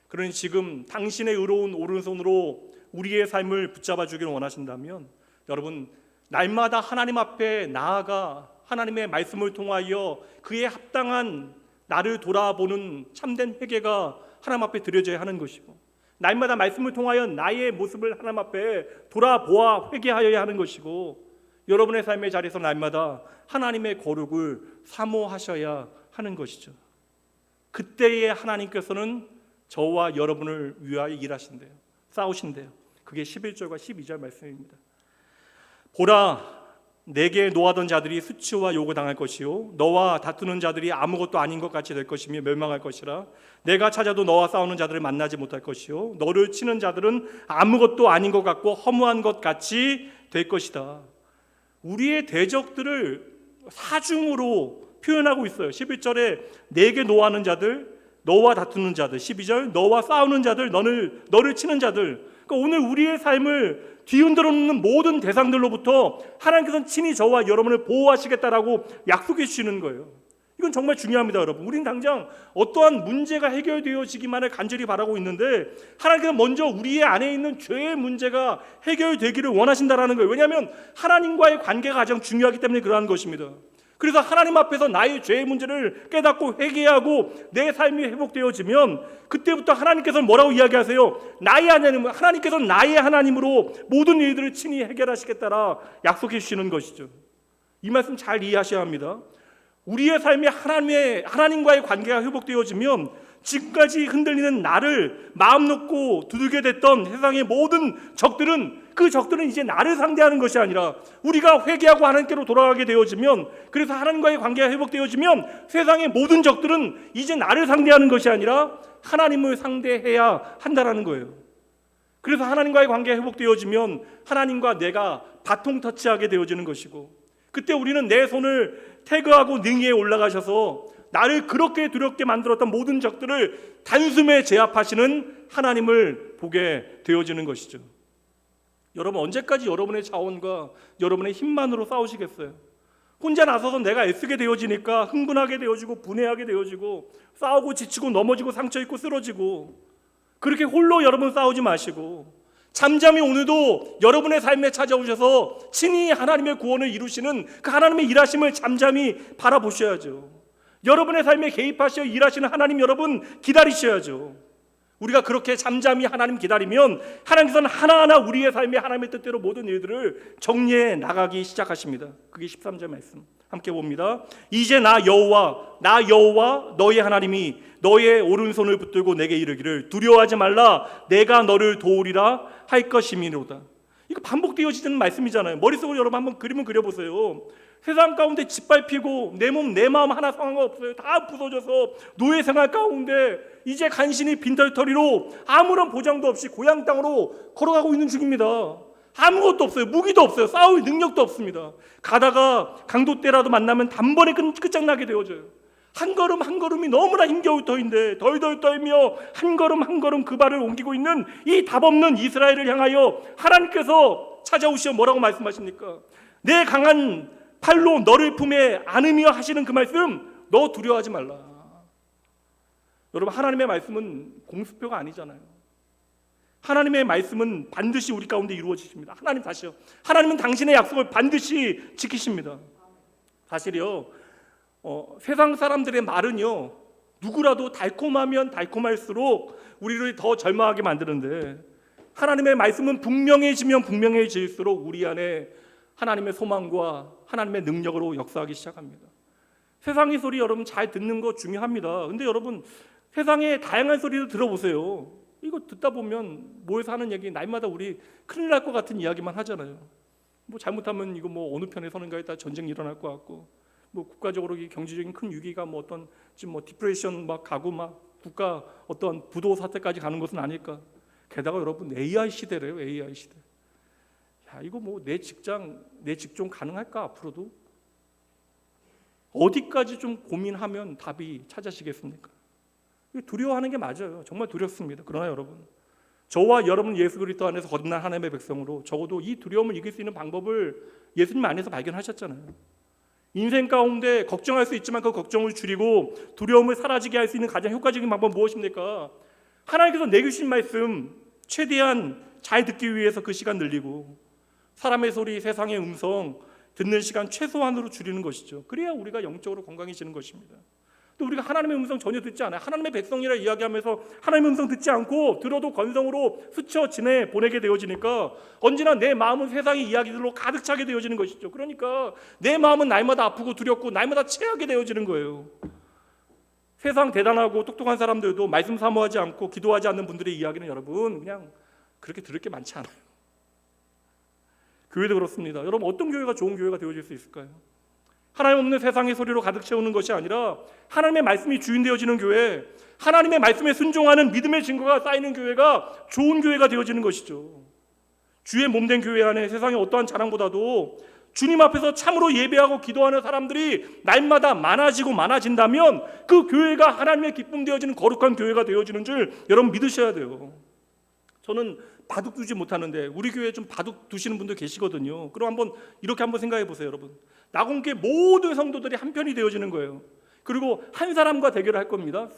그러니 지금 당신의 의로운 오른손으로 우리의 삶을 붙잡아 주기를 원하신다면 여러분 날마다 하나님 앞에 나아가 하나님의 말씀을 통하여 그에 합당한 나를 돌아보는 참된 회개가 하나님 앞에 드려져야 하는 것이고 날마다 말씀을 통하여 나의 모습을 하나님 앞에 돌아보아 회개하여야 하는 것이고 여러분의 삶의 자리에서 날마다 하나님의 거룩을 사모하셔야 하는 것이죠. 그때에 하나님께서는 저와 여러분을 위하여 일하신대요. 싸우신대요. 그게 11절과 12절 말씀입니다. 보라 내게 노하던 자들이 수치와 욕을 당할 것이요 너와 다투는 자들이 아무것도 아닌 것 같이 될 것이며 멸망할 것이라. 내가 찾아도 너와 싸우는 자들을 만나지 못할 것이요 너를 치는 자들은 아무것도 아닌 것 같고 허무한 것 같이 될 것이다. 우리의 대적들을 사중으로 표현하고 있어요. 11절에 내게 노하는 자들, 너와 다투는 자들, 12절 너와 싸우는 자들, 너를 치는 자들. 그러니까 오늘 우리의 삶을 뒤흔들어 놓는 모든 대상들로부터 하나님께서는 친히 저와 여러분을 보호하시겠다라고 약속해 주시는 거예요. 이건 정말 중요합니다, 여러분. 우리는 당장 어떠한 문제가 해결되어지기만을 간절히 바라고 있는데 하나님께서 먼저 우리의 안에 있는 죄의 문제가 해결되기를 원하신다라는 거예요. 왜냐하면 하나님과의 관계가 가장 중요하기 때문에 그러한 것입니다. 그래서 하나님 앞에서 나의 죄의 문제를 깨닫고 회개하고 내 삶이 회복되어지면 그때부터 하나님께서는 뭐라고 이야기하세요? 나의 하나님, 하나님께서 나의 하나님으로 모든 일들을 친히 해결하시겠다라 약속해 주시는 것이죠. 이 말씀 잘 이해하셔야 합니다. 우리의 삶에 하나님과의 관계가 회복되어지면 지금까지 흔들리는 나를 마음 놓고 두들겨 댔던 세상의 모든 적들은 그 적들은 이제 나를 상대하는 것이 아니라 우리가 회개하고 하나님께로 돌아가게 되어지면, 그래서 하나님과의 관계가 회복되어지면 세상의 모든 적들은 이제 나를 상대하는 것이 아니라 하나님을 상대해야 한다라는 거예요. 그래서 하나님과의 관계가 회복되어지면 하나님과 내가 바통 터치하게 되어지는 것이고, 그때 우리는 내 손을 태그하고 능히에 올라가셔서 나를 그렇게 두렵게 만들었던 모든 적들을 단숨에 제압하시는 하나님을 보게 되어지는 것이죠. 여러분, 언제까지 여러분의 자원과 여러분의 힘만으로 싸우시겠어요? 혼자 나서서 내가 애쓰게 되어지니까 흥분하게 되어지고 분해하게 되어지고 싸우고 지치고 넘어지고 상처 입고 쓰러지고, 그렇게 홀로 여러분 싸우지 마시고 잠잠히 오늘도 여러분의 삶에 찾아오셔서 친히 하나님의 구원을 이루시는 그 하나님의 일하심을 잠잠히 바라보셔야죠. 여러분의 삶에 개입하셔 일하시는 하나님 여러분 기다리셔야죠. 우리가 그렇게 잠잠히 하나님 기다리면 하나님께서는 하나하나 우리의 삶에 하나님의 뜻대로 모든 일들을 정리해 나가기 시작하십니다. 그게 13절 말씀 함께 봅니다. 이제 나 여호와 너의 하나님이 너의 오른손을 붙들고 내게 이르기를 두려워하지 말라 내가 너를 도우리라 할 것임이로다. 이거 반복되어지는 말씀이잖아요. 머릿속으로 여러분 한번 그림을 그려보세요. 세상 가운데 짓밟히고 내 몸 내 마음 하나 상관없어요. 다 부서져서 노예 생활 가운데 이제 간신히 빈털터리로 아무런 보장도 없이 고향 땅으로 걸어가고 있는 중입니다. 아무것도 없어요. 무기도 없어요. 싸울 능력도 없습니다. 가다가 강도 때라도 만나면 단번에 끝장나게 되어져요. 한 걸음 한 걸음이 너무나 힘겨울 터인데 덜덜 떨며 한 걸음 한 걸음 그 발을 옮기고 있는 이 답없는 이스라엘을 향하여 하나님께서 찾아오시어 뭐라고 말씀하십니까? 내 강한 팔로 너를 품에 안으며 하시는 그 말씀, 너 두려워하지 말라. 여러분, 하나님의 말씀은 공수표가 아니잖아요. 하나님의 말씀은 반드시 우리 가운데 이루어지십니다. 하나님 다시요. 하나님은 당신의 약속을 반드시 지키십니다. 사실요, 세상 사람들의 말은요, 누구라도 달콤하면 달콤할수록 우리를 더 절망하게 만드는데, 하나님의 말씀은 분명해지면 분명해질수록 우리 안에 하나님의 소망과 하나님의 능력으로 역사하기 시작합니다. 세상의 소리 여러분 잘 듣는 거 중요합니다. 근데 여러분 세상의 다양한 소리도 들어보세요. 이거 듣다 보면 모여서 하는 얘기 날마다 우리 큰일 날 것 같은 이야기만 하잖아요. 뭐 잘못하면 이거 뭐 어느 편에 서는가에 따라 전쟁이 일어날 것 같고, 뭐 국가적으로 경제적인 큰 위기가 뭐 어떤 지금 뭐 디프레션 막 가고 막 국가 어떤 부도 사태까지 가는 것은 아닐까. 게다가 여러분 AI 시대래요. AI 시대. 야, 이거 뭐 내 직종 가능할까 앞으로도? 어디까지 좀 고민하면 답이 찾아지겠습니까? 두려워하는 게 맞아요. 정말 두렵습니다. 그러나 여러분, 저와 여러분 예수 그리스도 안에서 거듭난 하나님의 백성으로 적어도 이 두려움을 이길 수 있는 방법을 예수님 안에서 발견하셨잖아요. 인생 가운데 걱정할 수 있지만 그 걱정을 줄이고 두려움을 사라지게 할 수 있는 가장 효과적인 방법은 무엇입니까? 하나님께서 내주신 말씀 최대한 잘 듣기 위해서 그 시간 늘리고, 사람의 소리, 세상의 음성 듣는 시간 최소한으로 줄이는 것이죠. 그래야 우리가 영적으로 건강해지는 것입니다. 또 우리가 하나님의 음성 전혀 듣지 않아요. 하나님의 백성이라 이야기하면서 하나님의 음성 듣지 않고 들어도 건성으로 스쳐 지내 보내게 되어지니까 언제나 내 마음은 세상의 이야기들로 가득 차게 되어지는 것이죠. 그러니까 내 마음은 날마다 아프고 두렵고 날마다 체하게 되어지는 거예요. 세상 대단하고 똑똑한 사람들도 말씀 사모하지 않고 기도하지 않는 분들의 이야기는 여러분 그냥 그렇게 들을 게 많지 않아요. 교회도 그렇습니다. 여러분, 어떤 교회가 좋은 교회가 되어질 수 있을까요? 하나님 없는 세상의 소리로 가득 채우는 것이 아니라 하나님의 말씀이 주인 되어지는 교회, 하나님의 말씀에 순종하는 믿음의 증거가 쌓이는 교회가 좋은 교회가 되어지는 것이죠. 주의 몸된 교회 안에 세상의 어떠한 자랑보다도 주님 앞에서 참으로 예배하고 기도하는 사람들이 날마다 많아진다면 그 교회가 하나님의 기쁨 되어지는 거룩한 교회가 되어지는 줄 여러분 믿으셔야 돼요. 저는 바둑 두지 못하는데 우리 교회에 좀 바둑 두시는 분들 계시거든요. 그럼 이렇게 한번 생각해 보세요, 여러분. 나공계 모든 성도들이 한 편이 되어지는 거예요. 그리고 한 사람과 대결을 할 겁니다.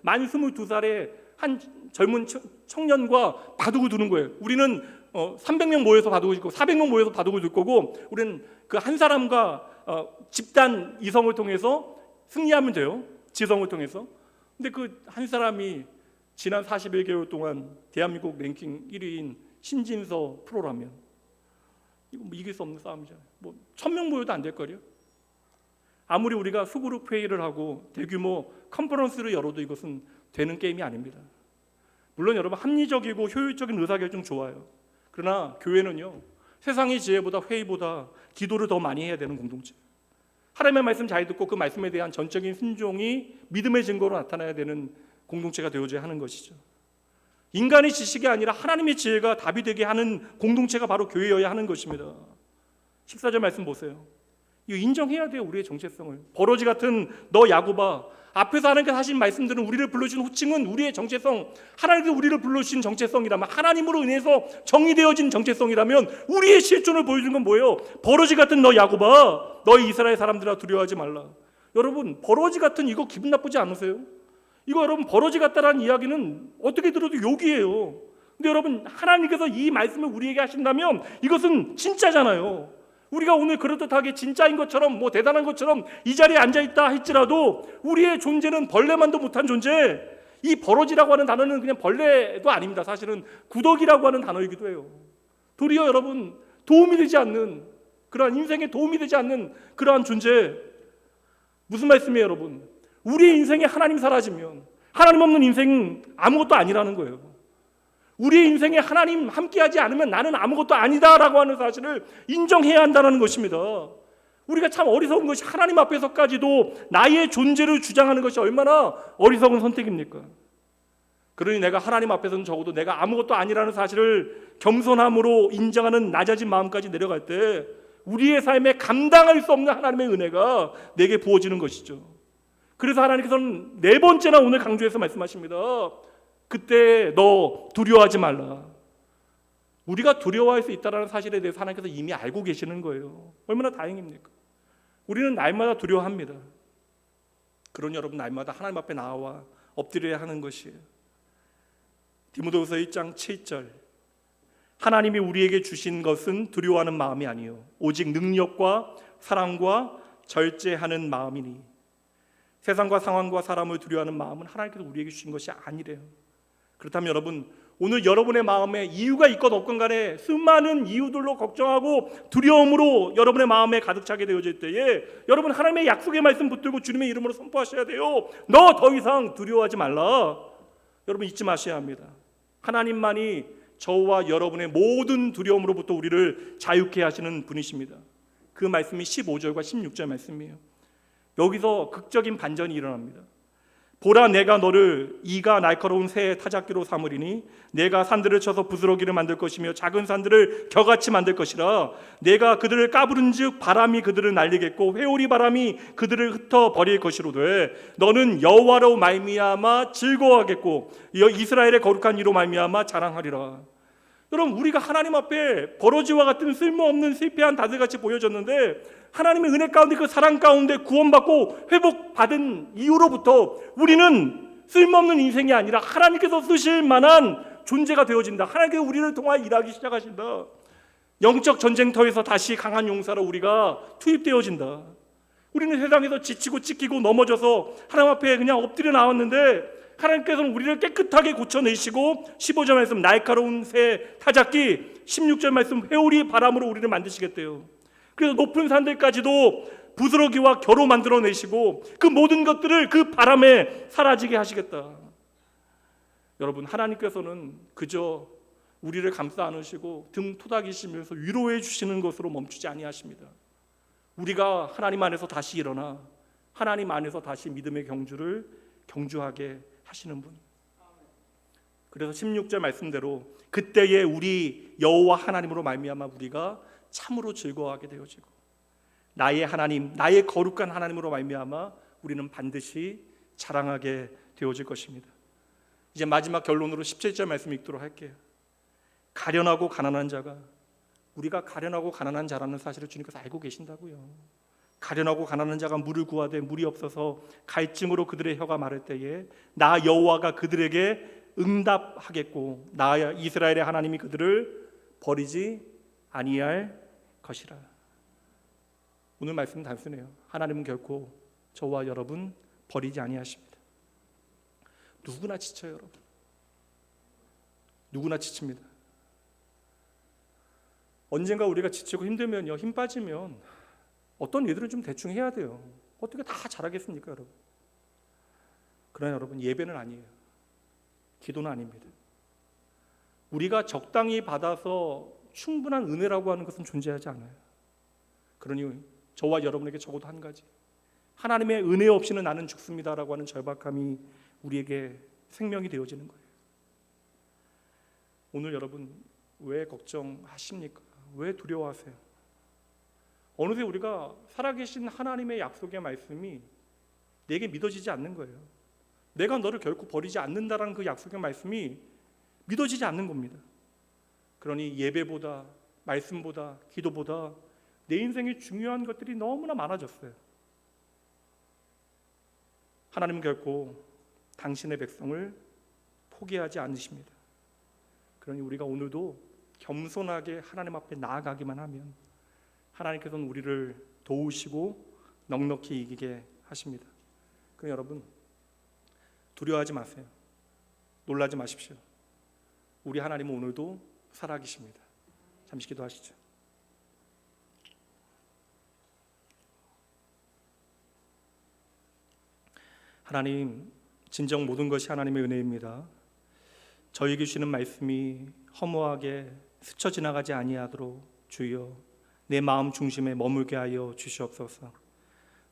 만 22살의 한 젊은 청년과 바둑을 두는 거예요. 우리는 300명 모여서 바둑을 두고 400명 모여서 바둑을 둘 거고, 우리는 그 한 사람과 집단 이성을 통해서 승리하면 돼요. 지성을 통해서. 근데 그 한 사람이 지난 41개월 동안 대한민국 랭킹 1위인 신진서 프로라면 이거 뭐 이길 수 없는 싸움이잖아요. 뭐 1000명 모여도 안 될 거요. 아무리 우리가 소그룹 회의를 하고 대규모 컨퍼런스를 열어도 이것은 되는 게임이 아닙니다. 물론 여러분 합리적이고 효율적인 의사결정 좋아요. 그러나 교회는요, 세상의 지혜보다 회의보다 기도를 더 많이 해야 되는 공동체. 하나님의 말씀 잘 듣고 그 말씀에 대한 전적인 순종이 믿음의 증거로 나타나야 되는 공동체가 되어져야 하는 것이죠. 인간의 지식이 아니라 하나님의 지혜가 답이 되게 하는 공동체가 바로 교회여야 하는 것입니다. 14절 말씀 보세요. 이거 인정해야 돼요. 우리의 정체성을. 버러지 같은 너 야곱아, 앞에서 하나님께서 하신 말씀들은 우리를 불러주신 호칭은 우리의 정체성, 하나님께서 우리를 불러주신 정체성이라면, 하나님으로 인해서 정의되어진 정체성이라면 우리의 실존을 보여주는 건 뭐예요? 버러지 같은 너 야곱아, 너희 이스라엘 사람들아 두려워하지 말라. 여러분 버러지 같은 이거 기분 나쁘지 않으세요? 이거 여러분 버러지 같다라는 이야기는 어떻게 들어도 욕이에요. 근데 여러분 하나님께서 이 말씀을 우리에게 하신다면 이것은 진짜잖아요. 우리가 오늘 그렇듯하게 진짜인 것처럼 뭐 대단한 것처럼 이 자리에 앉아있다 할지라도 우리의 존재는 벌레만도 못한 존재. 이 버러지라고 하는 단어는 그냥 벌레도 아닙니다. 사실은 구더기라고 하는 단어이기도 해요. 도리어 여러분 도움이 되지 않는, 그러한 인생에 도움이 되지 않는 그러한 존재. 무슨 말씀이에요 여러분? 우리의 인생에 하나님 사라지면 하나님 없는 인생 아무것도 아니라는 거예요. 우리의 인생에 하나님 함께하지 않으면 나는 아무것도 아니다라고 하는 사실을 인정해야 한다는 것입니다. 우리가 참 어리석은 것이 하나님 앞에서까지도 나의 존재를 주장하는 것이 얼마나 어리석은 선택입니까? 그러니 내가 하나님 앞에서는 적어도 내가 아무것도 아니라는 사실을 겸손함으로 인정하는 낮아진 마음까지 내려갈 때 우리의 삶에 감당할 수 없는 하나님의 은혜가 내게 부어지는 것이죠. 그래서 하나님께서는 4번째나 오늘 강조해서 말씀하십니다. 그때 너 두려워하지 말라. 우리가 두려워할 수 있다는 사실에 대해서 하나님께서 이미 알고 계시는 거예요. 얼마나 다행입니까? 우리는 날마다 두려워합니다. 그러니 여러분 날마다 하나님 앞에 나와 엎드려야 하는 것이에요. 디모데후서 1장 7절, 하나님이 우리에게 주신 것은 두려워하는 마음이 아니요 오직 능력과 사랑과 절제하는 마음이니. 세상과 상황과 사람을 두려워하는 마음은 하나님께서 우리에게 주신 것이 아니래요. 그렇다면 여러분 오늘 여러분의 마음에 이유가 있건 없건 간에 수많은 이유들로 걱정하고 두려움으로 여러분의 마음에 가득 차게 되어질 때에 여러분 하나님의 약속의 말씀 붙들고 주님의 이름으로 선포하셔야 돼요. 너 더 이상 두려워하지 말라. 여러분 잊지 마셔야 합니다. 하나님만이 저와 여러분의 모든 두려움으로부터 우리를 자유케 하시는 분이십니다. 그 말씀이 15절과 16절 말씀이에요. 여기서 극적인 반전이 일어납니다. 보라 내가 너를 이가 날카로운 새의 타작기로 삼으리니 내가 산들을 쳐서 부스러기를 만들 것이며 작은 산들을 겨같이 만들 것이라. 내가 그들을 까부른즉 바람이 그들을 날리겠고 회오리 바람이 그들을 흩어 버릴 것이로되 너는 여호와로 말미암아 즐거워하겠고 이스라엘의 거룩한 이로 말미암아 자랑하리라. 여러분 우리가 하나님 앞에 버러지와 같은 쓸모없는 실패한 다들같이 보여졌는데 하나님의 은혜 가운데 그 사랑 가운데 구원받고 회복받은 이후로부터 우리는 쓸모없는 인생이 아니라 하나님께서 쓰실 만한 존재가 되어진다. 하나님께서 우리를 통하여 일하기 시작하신다. 영적 전쟁터에서 다시 강한 용사로 우리가 투입되어진다. 우리는 세상에서 지치고 찢기고 넘어져서 하나님 앞에 그냥 엎드려 나왔는데 하나님께서는 우리를 깨끗하게 고쳐내시고 15절 말씀 날카로운 새 타작기, 16절 말씀 회오리 바람으로 우리를 만드시겠대요. 그래서 높은 산들까지도 부스러기와 겨로 만들어내시고 그 모든 것들을 그 바람에 사라지게 하시겠다. 여러분 하나님께서는 그저 우리를 감싸 안으시고 등 토닥이시면서 위로해 주시는 것으로 멈추지 아니하십니다. 우리가 하나님 안에서 다시 일어나 하나님 안에서 다시 믿음의 경주를 경주하게 하시는 분. 그래서 16절 말씀대로 그때에 우리 여호와 하나님으로 말미암아 우리가 참으로 즐거워하게 되어지고 나의 하나님, 나의 거룩한 하나님으로 말미암아 우리는 반드시 자랑하게 되어질 것입니다. 이제 마지막 결론으로 17절 말씀 읽도록 할게요. 가련하고 가난한 자가, 우리가 가련하고 가난한 자라는 사실을 주님께서 알고 계신다고요. 가련하고 가난한 자가 물을 구하되 물이 없어서 갈증으로 그들의 혀가 마를 때에 나 여호와가 그들에게 응답하겠고 나 이스라엘의 하나님이 그들을 버리지 아니할 것이라. 오늘 말씀은 단순해요. 하나님은 결코 저와 여러분 버리지 아니하십니다. 누구나 지쳐요, 여러분. 누구나 지칩니다. 언젠가 우리가 지치고 힘들면요, 힘 빠지면 어떤 일들은 좀 대충 해야 돼요. 어떻게 다 잘하겠습니까, 여러분? 그러나 여러분, 예배는 아니에요. 기도는 아닙니다. 우리가 적당히 받아서 충분한 은혜라고 하는 것은 존재하지 않아요. 그러니 저와 여러분에게 적어도 한 가지, 하나님의 은혜 없이는 나는 죽습니다라고 하는 절박함이 우리에게 생명이 되어지는 거예요. 오늘 여러분 왜 걱정하십니까? 왜 두려워하세요? 어느새 우리가 살아계신 하나님의 약속의 말씀이 내게 믿어지지 않는 거예요. 내가 너를 결코 버리지 않는다라는 그 약속의 말씀이 믿어지지 않는 겁니다. 그러니 예배보다, 말씀보다, 기도보다 내 인생에 중요한 것들이 너무나 많아졌어요. 하나님은 결코 당신의 백성을 포기하지 않으십니다. 그러니 우리가 오늘도 겸손하게 하나님 앞에 나아가기만 하면 하나님께서는 우리를 도우시고 넉넉히 이기게 하십니다. 그럼 여러분, 두려워하지 마세요. 놀라지 마십시오. 우리 하나님은 오늘도 살아계십니다. 잠시 기도하시죠. 하나님, 진정 모든 것이 하나님의 은혜입니다. 저에게 주시는 말씀이 허무하게 스쳐 지나가지 아니하도록 주여 내 마음 중심에 머물게 하여 주시옵소서.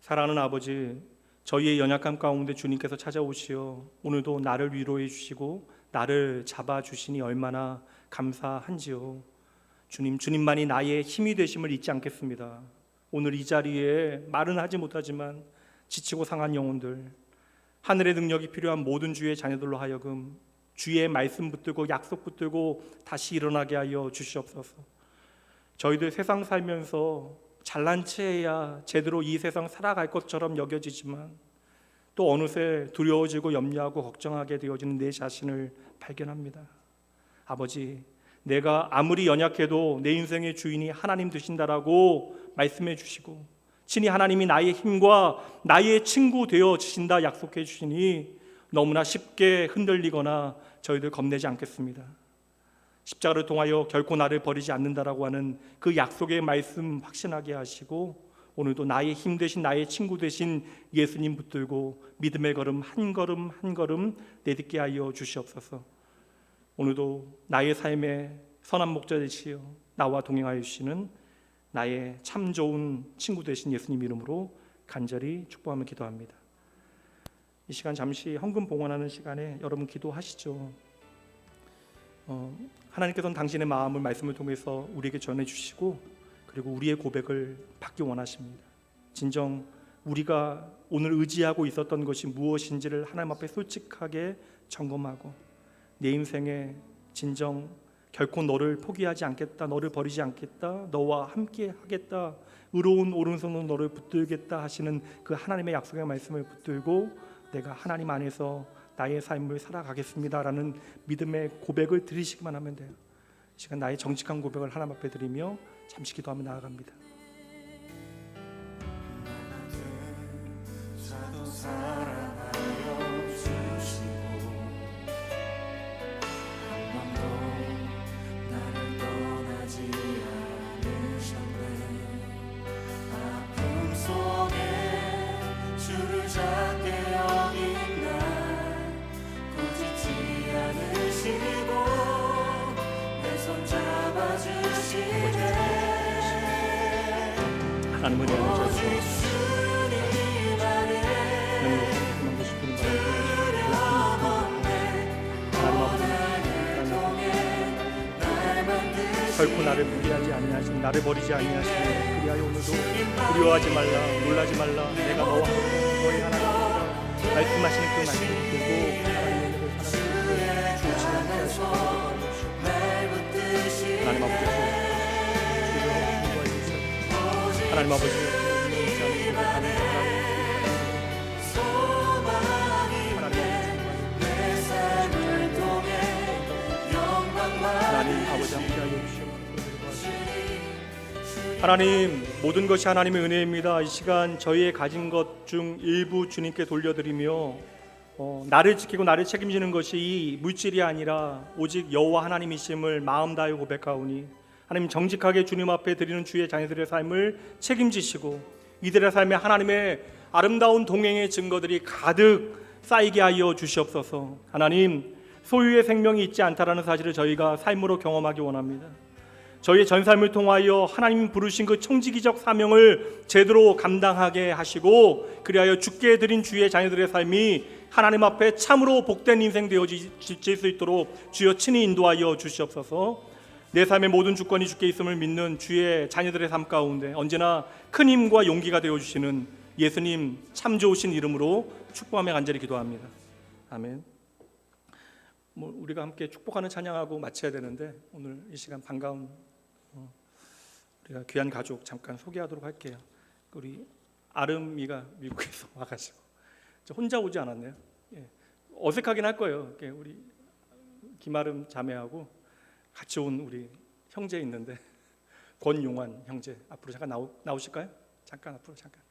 사랑하는 아버지, 저희의 연약함 가운데 주님께서 찾아오시어 오늘도 나를 위로해 주시고 나를 잡아주시니 얼마나 감사한지요. 주님, 주님만이 나의 힘이 되심을 잊지 않겠습니다. 오늘 이 자리에 말은 하지 못하지만 지치고 상한 영혼들, 하늘의 능력이 필요한 모든 주의 자녀들로 하여금 주의 말씀 붙들고 약속 붙들고 다시 일어나게 하여 주시옵소서. 저희들 세상 살면서 잘난 체해야 제대로 이 세상 살아갈 것처럼 여겨지지만 또 어느새 두려워지고 염려하고 걱정하게 되어지는 내 자신을 발견합니다. 아버지, 내가 아무리 연약해도 내 인생의 주인이 하나님 되신다라고 말씀해 주시고 친히 하나님이 나의 힘과 나의 친구 되어 주신다 약속해 주시니 너무나 쉽게 흔들리거나 저희들 겁내지 않겠습니다. 십자가를 통하여 결코 나를 버리지 않는다라고 하는 그 약속의 말씀 확신하게 하시고 오늘도 나의 힘 되신 나의 친구 되신 예수님 붙들고 믿음의 걸음 한 걸음 한 걸음 내딛게 하여 주시옵소서. 오늘도 나의 삶의 선한 목자 되시어 나와 동행하여 주시는 나의 참 좋은 친구 되신 예수님 이름으로 간절히 축복하며 기도합니다. 이 시간 잠시 헌금 봉헌하는 시간에 여러분 기도하시죠. 하나님께서는 당신의 마음을 말씀을 통해서 우리에게 전해주시고 그리고 우리의 고백을 받기 원하십니다. 진정 우리가 오늘 의지하고 있었던 것이 무엇인지를 하나님 앞에 솔직하게 점검하고 내 인생에 진정 결코 너를 포기하지 않겠다, 너를 버리지 않겠다, 너와 함께 하겠다, 의로운 오른손으로 너를 붙들겠다 하시는 그 하나님의 약속의 말씀을 붙들고 내가 하나님 안에서 나의 삶을 살아가겠습니다라는 믿음의 고백을 드리시기만 하면 돼요. 이 시간 나의 정직한 고백을 하나님 앞에 드리며 잠시 기도하며 나아갑니다. 하나님은 결코 나를 포기하지 아니하시니 나를 버리지 아니하시니 그리하여 오늘도 두려워하지 말라 놀라지 말라 내가 너와 너희 하나님이라 말씀하시는 그 말씀을 들고 하나님의 은혜를 살아가는 주의 함께 하시고 하나님 아버지 하나님 아버지 하나님 아버지 함께 하여 주시옵소서. 하나님, 모든 것이 하나님의 은혜입니다. 이 시간 저희의 가진 것 중 일부 주님께 돌려드리며 나를 지키고 나를 책임지는 것이 이 물질이 아니라 오직 여호와 하나님이심을 마음 다하여 고백하오니 하나님, 정직하게 주님 앞에 드리는 주의 자녀들의 삶을 책임지시고 이들의 삶에 하나님의 아름다운 동행의 증거들이 가득 쌓이게 하여 주시옵소서. 하나님, 소유의 생명이 있지 않다라는 사실을 저희가 삶으로 경험하기 원합니다. 저희의 전 삶을 통하여 하나님 부르신 그 청지기적 사명을 제대로 감당하게 하시고 그리하여 주께 드린 주의 자녀들의 삶이 하나님 앞에 참으로 복된 인생 되어질 수 있도록 주여 친히 인도하여 주시옵소서. 내 삶의 모든 주권이 주께 있음을 믿는 주의 자녀들의 삶 가운데 언제나 큰 힘과 용기가 되어주시는 예수님 참 좋으신 이름으로 축복하며 간절히 기도합니다. 아멘. 우리가 함께 축복하는 찬양하고 마쳐야 되는데 오늘 이 시간 반가운 우리가 귀한 가족 잠깐 소개하도록 할게요. 우리 아름이가 미국에서 와가지고 혼자 오지 않았네요. 어색하긴 할 거예요. 우리 김아름 자매하고 같이 온 우리 형제 있는데 권용환 형제 앞으로 잠깐 나오실까요? 잠깐 앞으로 잠깐.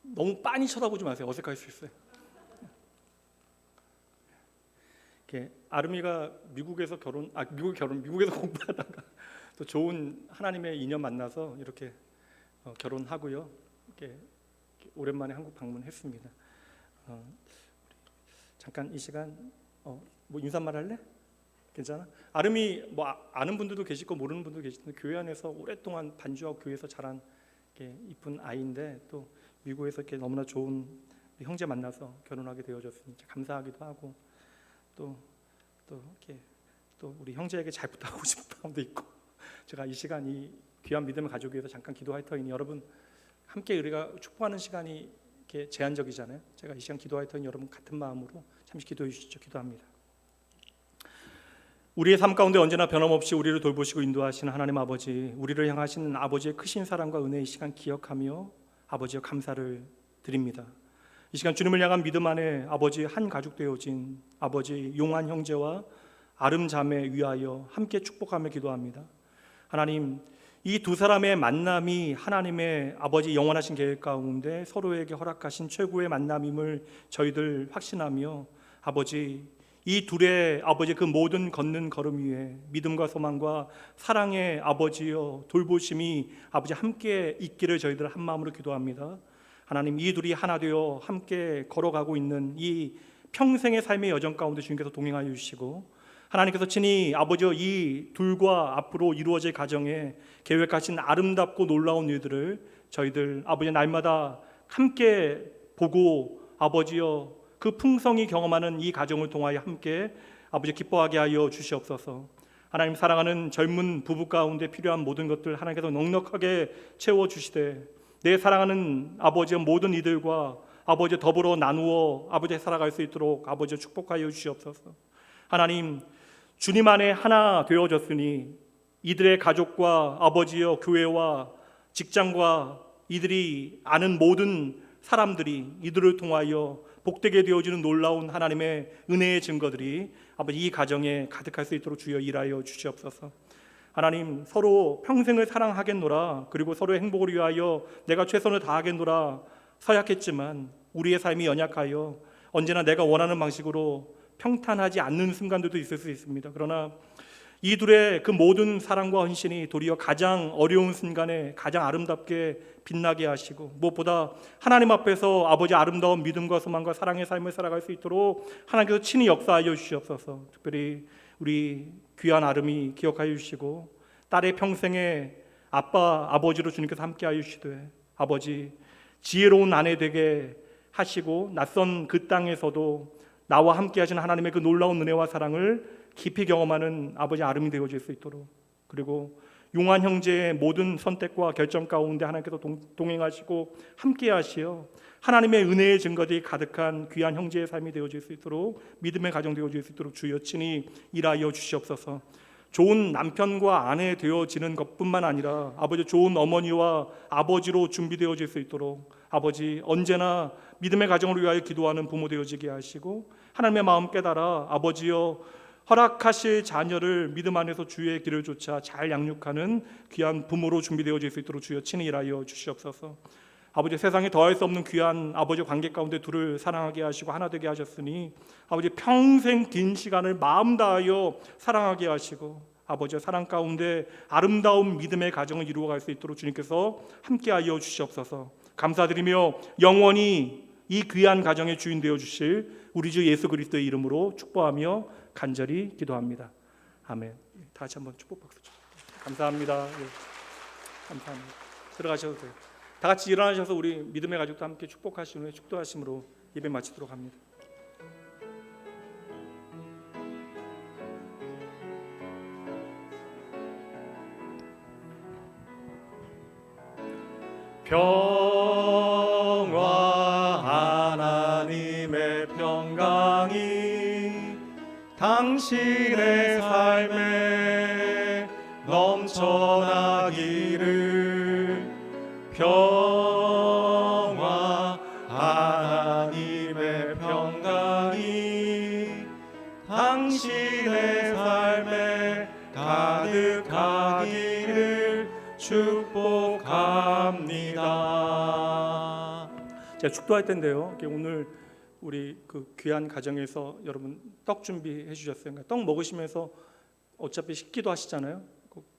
너무 빤히 쳐다보지 마세요. 어색할 수 있어요. 아름이가 미국에서 공부하다가 또 좋은 하나님의 인연 만나서 이렇게 결혼하고요. 이렇게 오랜만에 한국 방문했습니다. 잠깐 이 시간 인사말 할래? 괜찮아? 아름이 아는 분들도 계시고 모르는 분도 계시는데 교회 안에서 오랫동안 반주하고 교회에서 자란 이쁜 아이인데 또 미국에서 이렇게 너무나 좋은 형제 만나서 결혼하게 되어졌으니 감사하기도 하고 또 우리 형제에게 잘 부탁하고 싶은 마음도 있고 제가 이 시간 이 귀한 믿음의 가족 위해서 잠깐 기도할 터이니 여러분 함께 우리가 축복하는 시간이 이렇게 제한적이잖아요. 제가 이 시간 기도할 터이니 여러분 같은 마음으로 잠시 기도해 주시죠. 기도합니다. 우리의 삶 가운데 언제나 변함없이 우리를 돌보시고 인도하시는 하나님 아버지, 우리를 향하신 아버지의 크신 사랑과 은혜 이 시간 기억하며 아버지여 감사를 드립니다. 이 시간 주님을 향한 믿음 안에 아버지 한 가족 되어진 아버지 용환 형제와 아름 자매 위하여 함께 축복하며 기도합니다. 하나님, 이 두 사람의 만남이 하나님의 아버지 영원하신 계획 가운데 서로에게 허락하신 최고의 만남임을 저희들 확신하며 아버지 이 둘의 아버지 그 모든 걷는 걸음 위에 믿음과 소망과 사랑의 아버지여 돌보심이 아버지 함께 있기를 저희들 한 마음으로 기도합니다. 하나님, 이 둘이 하나 되어 함께 걸어가고 있는 이 평생의 삶의 여정 가운데 주님께서 동행하여 주시고 하나님께서 친히 아버지여 이 둘과 앞으로 이루어질 가정에 계획하신 아름답고 놀라운 일들을 저희들 아버지 날마다 함께 보고 아버지여 그 풍성히 경험하는 이 가정을 통하여 함께 아버지 기뻐하게 하여 주시옵소서. 하나님, 사랑하는 젊은 부부 가운데 필요한 모든 것들 하나님께서 넉넉하게 채워주시되 내 사랑하는 아버지의 모든 이들과 아버지 더불어 나누어 아버지 살아갈 수 있도록 아버지 축복하여 주시옵소서. 하나님, 주님 안에 하나 되어졌으니 이들의 가족과 아버지여 교회와 직장과 이들이 아는 모든 사람들이 이들을 통하여 복되게 되어지는 놀라운 하나님의 은혜의 증거들이 아버지 이 가정에 가득할 수 있도록 주여 일하여 주시옵소서. 하나님, 서로 평생을 사랑하겠노라 그리고 서로의 행복을 위하여 내가 최선을 다하겠노라 서약했지만 우리의 삶이 연약하여 언제나 내가 원하는 방식으로 평탄하지 않는 순간들도 있을 수 있습니다. 그러나 이 둘의 그 모든 사랑과 헌신이 도리어 가장 어려운 순간에 가장 아름답게 빛나게 하시고 무엇보다 하나님 앞에서 아버지 아름다운 믿음과 소망과 사랑의 삶을 살아갈 수 있도록 하나님께서 친히 역사하여 주시옵소서. 특별히 우리 귀한 아름이 기억하여 주시고 딸의 평생에 아빠 아버지로 주님께서 함께하여 주시되 아버지 지혜로운 아내 되게 하시고 낯선 그 땅에서도 나와 함께 하시는 하나님의 그 놀라운 은혜와 사랑을 깊이 경험하는 아버지 아름이 되어질 수 있도록 그리고 용환 형제의 모든 선택과 결정 가운데 하나님께서 동행하시고 함께 하시어 하나님의 은혜의 증거들이 가득한 귀한 형제의 삶이 되어질 수 있도록 믿음의 가정 되어질 수 있도록 주여 친히 일하여 주시옵소서. 좋은 남편과 아내 되어지는 것뿐만 아니라 아버지 좋은 어머니와 아버지로 준비되어질 수 있도록 아버지 언제나 믿음의 가정을 위하여 기도하는 부모 되어지게 하시고 하나님의 마음 깨달아 아버지여 허락하실 자녀를 믿음 안에서 주의 길을 쫓아 잘 양육하는 귀한 부모로 준비되어질 수 있도록 주여 친히 일하여 주시옵소서. 아버지, 세상에 더할 수 없는 귀한 아버지 관계 가운데 둘을 사랑하게 하시고 하나 되게 하셨으니 아버지, 평생 긴 시간을 마음 다하여 사랑하게 하시고 아버지의 사랑 가운데 아름다운 믿음의 가정을 이루어갈 수 있도록 주님께서 함께하여 주시옵소서. 감사드리며 영원히 이 귀한 가정의 주인 되어 주실 우리 주 예수 그리스도의 이름으로 축복하며 간절히 기도합니다. 아멘. 다 같이 한번 축복 박수 주세요. 감사합니다. 예. 감사합니다. 들어가셔도 돼요. 다 같이 일어나셔서 우리 믿음의 가족도 함께 축복하신 후에 축도하심으로 예배 마치도록 합니다. 평화 하나님의 평강이 당신의 삶에 넘쳐나기를. 평화 하나님의 평강이 당신의 삶에 가득하기를 축복합니다. 제가 축도할 텐데요, 오늘 우리 그 귀한 가정에서 여러분 떡 준비해 주셨어요. 그러니까 떡 먹으시면서 어차피 식기도 하시잖아요.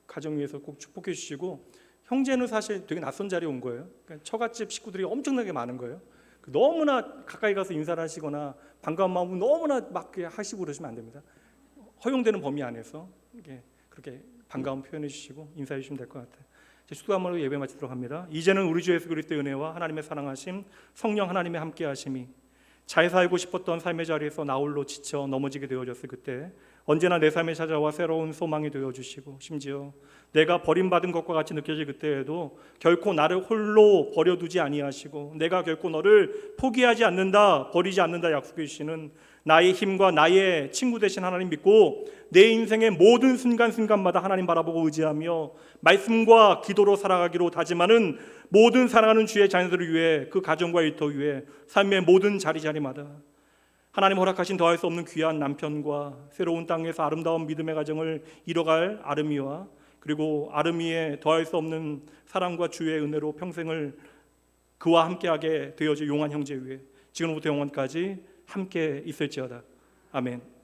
가정 위해서 꼭 축복해 주시고, 형제는 사실 되게 낯선 자리에 온 거예요. 그러니까 처갓집 식구들이 엄청나게 많은 거예요. 너무나 가까이 가서 인사를 하시거나 반가운 마음으로 너무나 막 하시고 그러시면 안 됩니다. 허용되는 범위 안에서 그렇게 반가운 표현해 주시고 인사해 주시면 될 것 같아요. 축도함으로 예배 마치도록 합니다. 이제는 우리 주 예수 그리스도의 은혜와 하나님의 사랑하심, 성령 하나님의 함께하심이 잘 살고 싶었던 삶의 자리에서 나 홀로 지쳐 넘어지게 되어졌을 그때 언제나 내 삶에 찾아와 새로운 소망이 되어주시고, 심지어 내가 버림받은 것과 같이 느껴질 그때에도 결코 나를 홀로 버려두지 아니하시고 내가 결코 너를 포기하지 않는다, 버리지 않는다 약속해 주시는 나의 힘과 나의 친구 되신 하나님 믿고 내 인생의 모든 순간순간마다 하나님 바라보고 의지하며 말씀과 기도로 살아가기로 다짐하는 모든 사랑하는 주의 자녀들을 위해, 그 가정과 일터 위해 삶의 모든 자리자리마다 하나님 허락하신 더할 수 없는 귀한 남편과 새로운 땅에서 아름다운 믿음의 가정을 이뤄갈 아름이와, 그리고 아름이의 더할 수 없는 사랑과 주의 은혜로 평생을 그와 함께하게 되어질 용한 형제 위에 지금부터 영원까지 함께 있을지어다. 아멘.